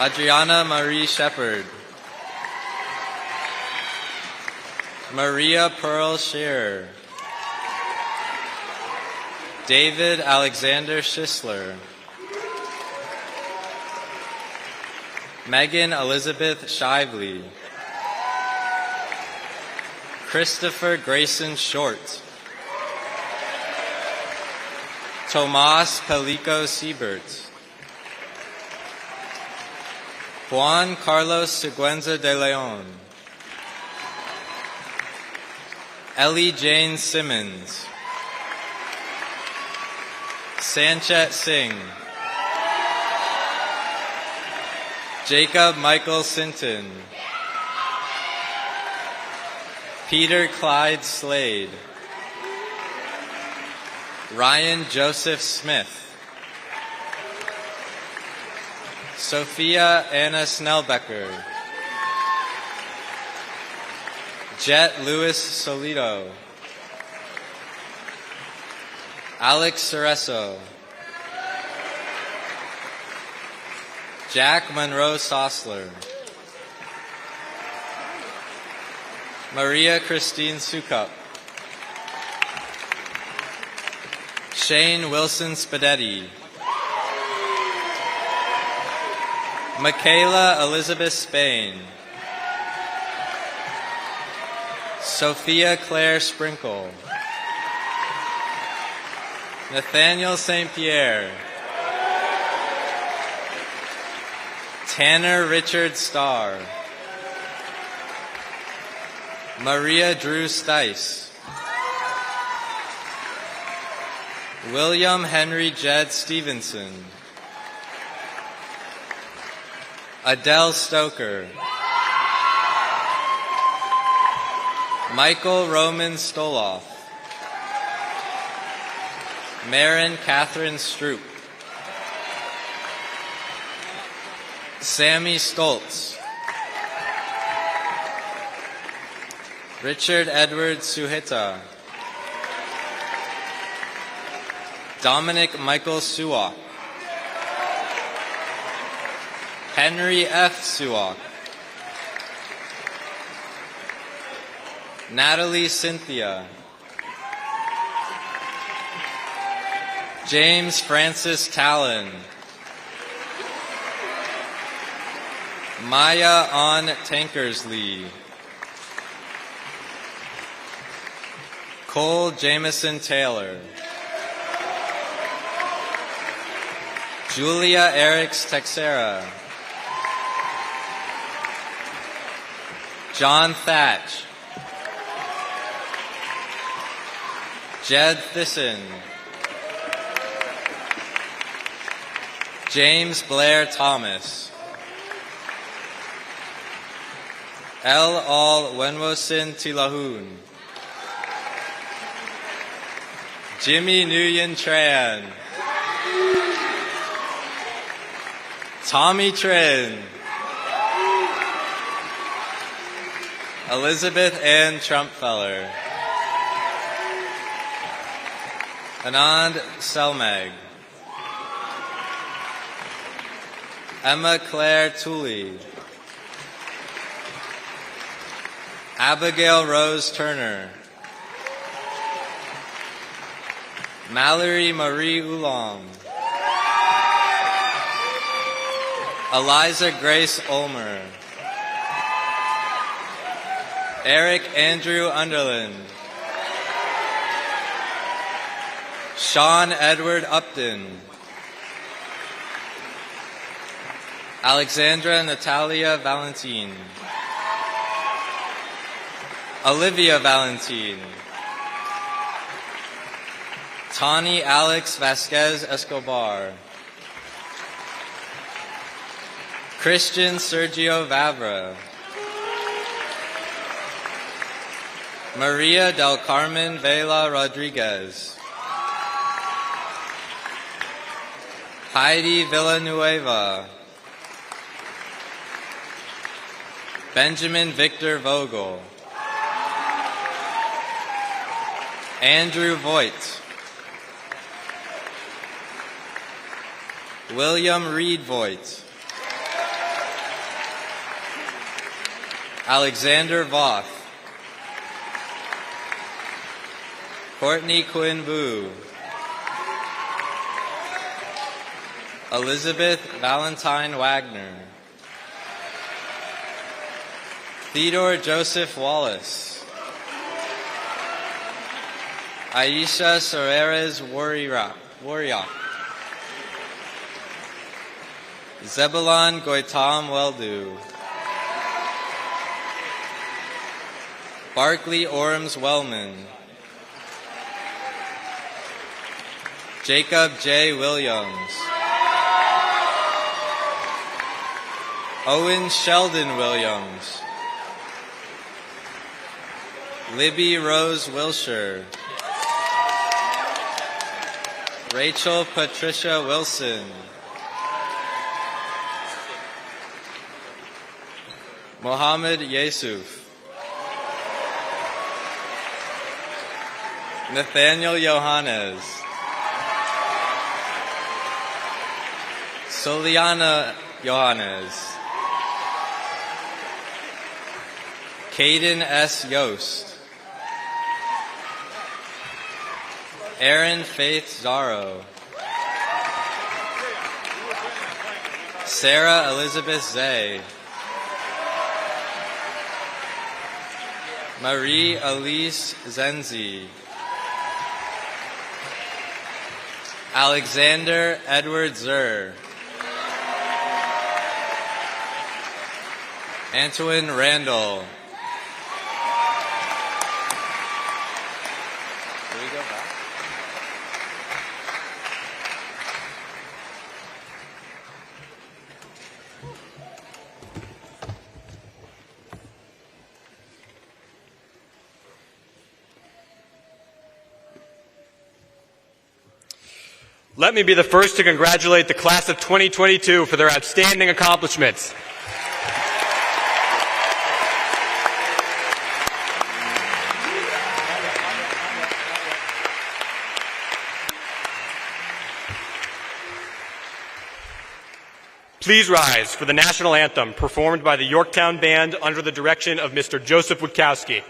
Adriana Marie Shepard. Maria Pearl Scherer. David Alexander Schisler. Megan Elizabeth Shively. Christopher Grayson Short. Tomas Pelico Siebert. Juan Carlos Siguenza de Leon. Ellie Jane Simmons. Sanchet Singh. Jacob Michael Sinton. Peter Clyde Slade. Ryan Joseph Smith. Sophia Anna Snellbecker. Jet Louis Solido. Alex Cereso. Jack Monroe Sossler. Maria Christine Sukup. Shane Wilson Spadetti. Michaela Elizabeth Spain. Sophia Claire Sprinkle. Nathaniel St. Pierre. Tanner Richard Starr. Maria Drew Stice. William Henry Jed Stevenson. Adele Stoker. Michael Roman Stoloff. Marin Catherine Stroop. Sammy Stoltz. Richard Edward Suhita. Dominic Michael Suwak. Henry F. Suwak. Natalie Cynthia. James Francis Talon. Maya On Tankersley. Cole Jameson Taylor. Julia Eriks Texera. John Thatch. Jed Thisson. James Blair Thomas. El Al Wenwosin Tilahun. Jimmy Nguyen Tran. Tommy Trin. Elizabeth Ann Trumpfeller. Anand Selmag. Emma Claire Tooley. Abigail Rose Turner. Mallory Marie Oolong. Eliza Grace Ulmer. Eric Andrew Underland. Sean Edward Upton. Alexandra Natalia Valentin. Olivia Valentin. Tawny Alex Vasquez Escobar. Christian Sergio Vavra. Maria del Carmen Vela Rodriguez. Heidi Villanueva. Benjamin Victor Vogel. Andrew Voigt. William Reed Voigt. Alexander Voth. Courtney Quinn Vu. Elizabeth Valentine Wagner. Theodore Joseph Wallace. Aisha Soares Warriak. Zebulon Goitam Weldu. Barkley Orms Wellman. Jacob J. Williams. Owen Sheldon Williams. Libby Rose Wilshire. Rachel Patricia Wilson. Mohammed Yusuf. Nathaniel Johannes. Soliana Johannes. Caden S. Yost. Aaron Faith Zaro. Sarah Elizabeth Zay. Marie Elise Zenzi. Alexander Edward Zer. Antoine Randall. Can we go back? Let me be the first to congratulate the class of 2022 for their outstanding accomplishments. Please rise for the national anthem performed by the Yorktown Band under the direction of Mr. Joseph Witkowski.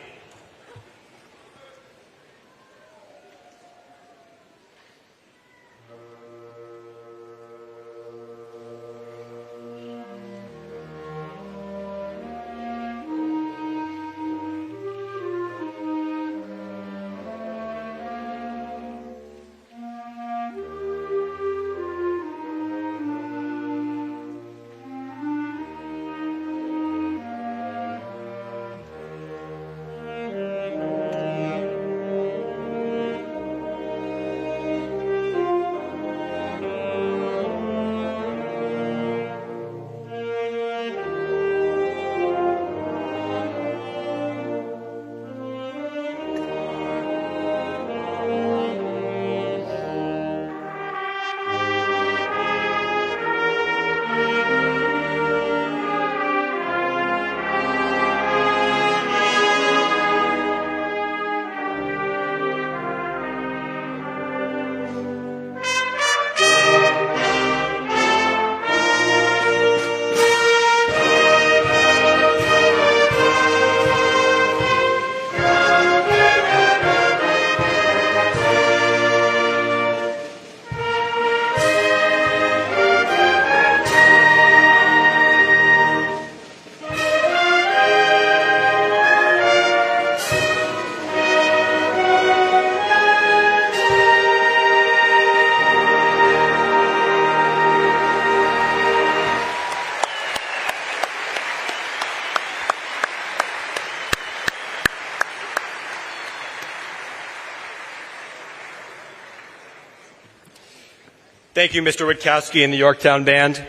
Thank you, Mr. Witkowski and the Yorktown Band.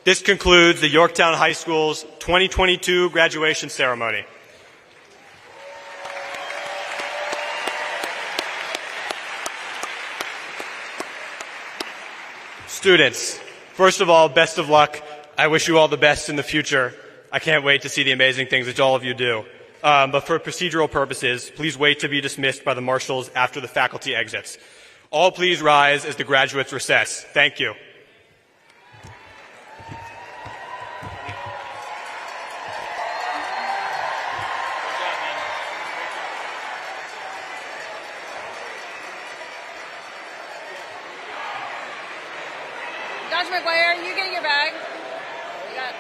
This concludes the Yorktown High School's 2022 graduation ceremony. Students, first of all, best of luck. I wish you all the best in the future. I can't wait to see the amazing things that all of you do. But for procedural purposes, please wait to be dismissed by the marshals after the faculty exits. All please rise as the graduates recess. Thank you. Josh McGuire, you get your bag. You got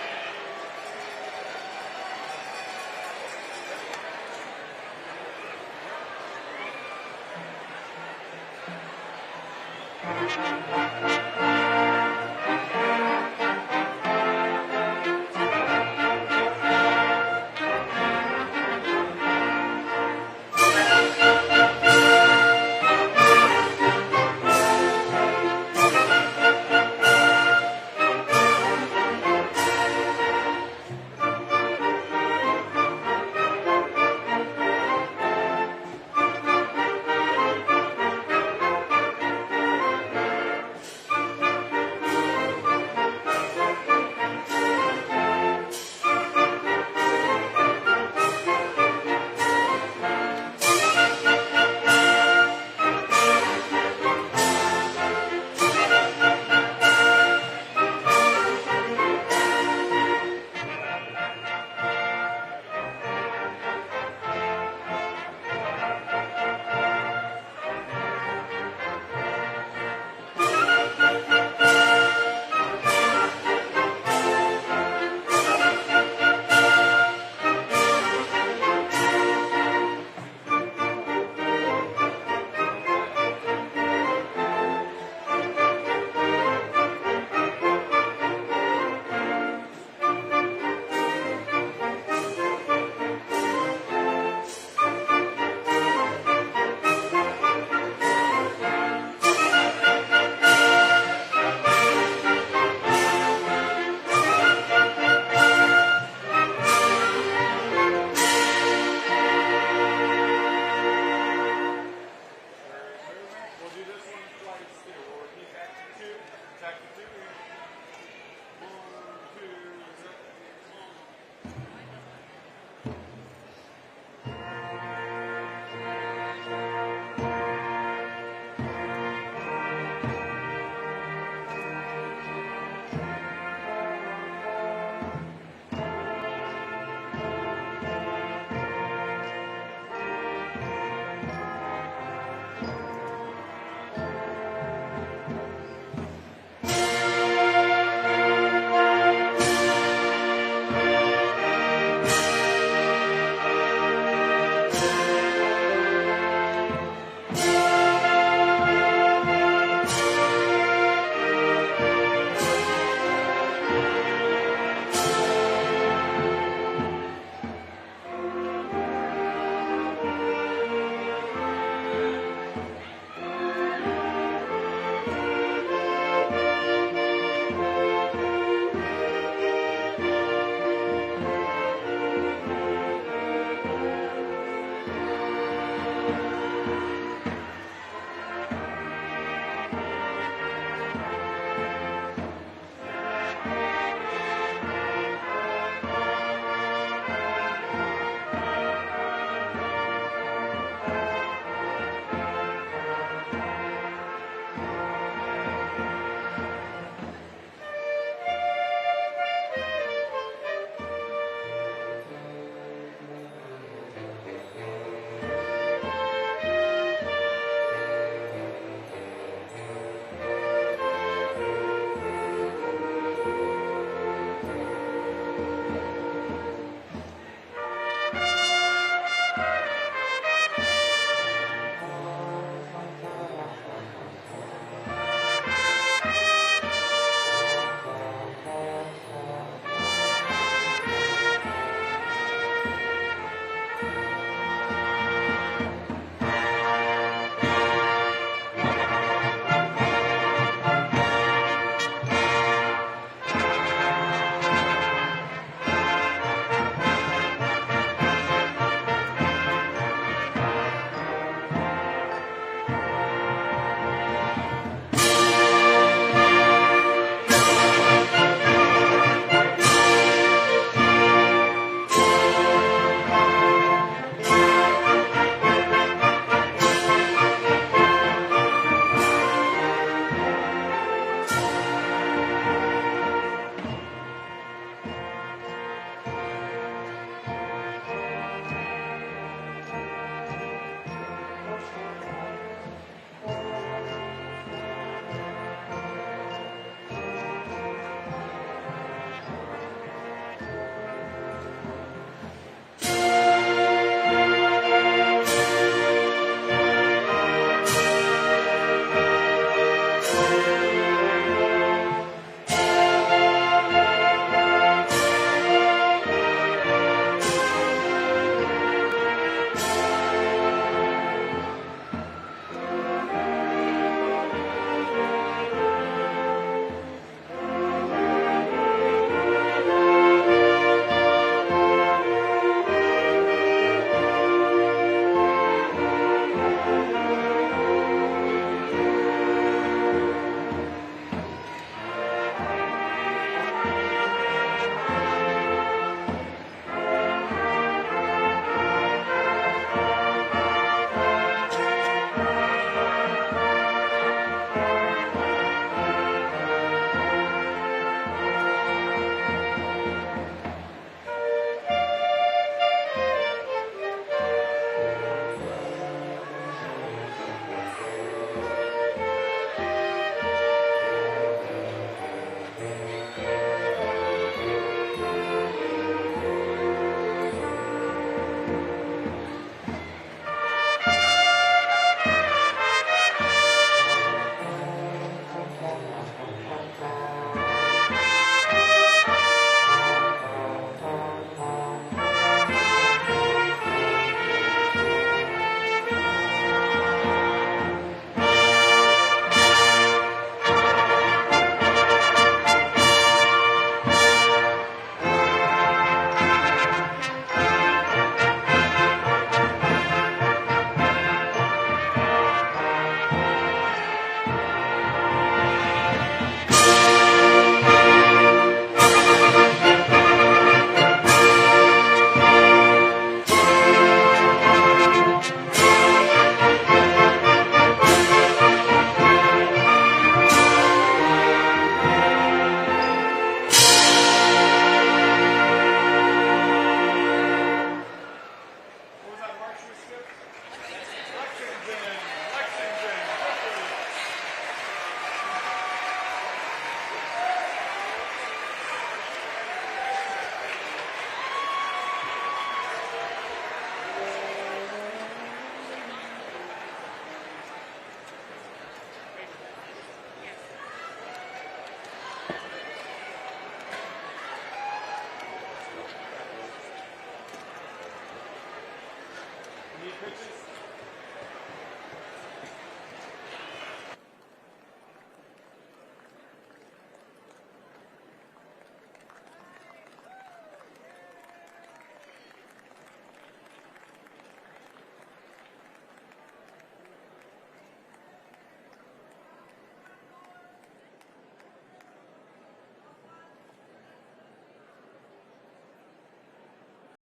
Pictures.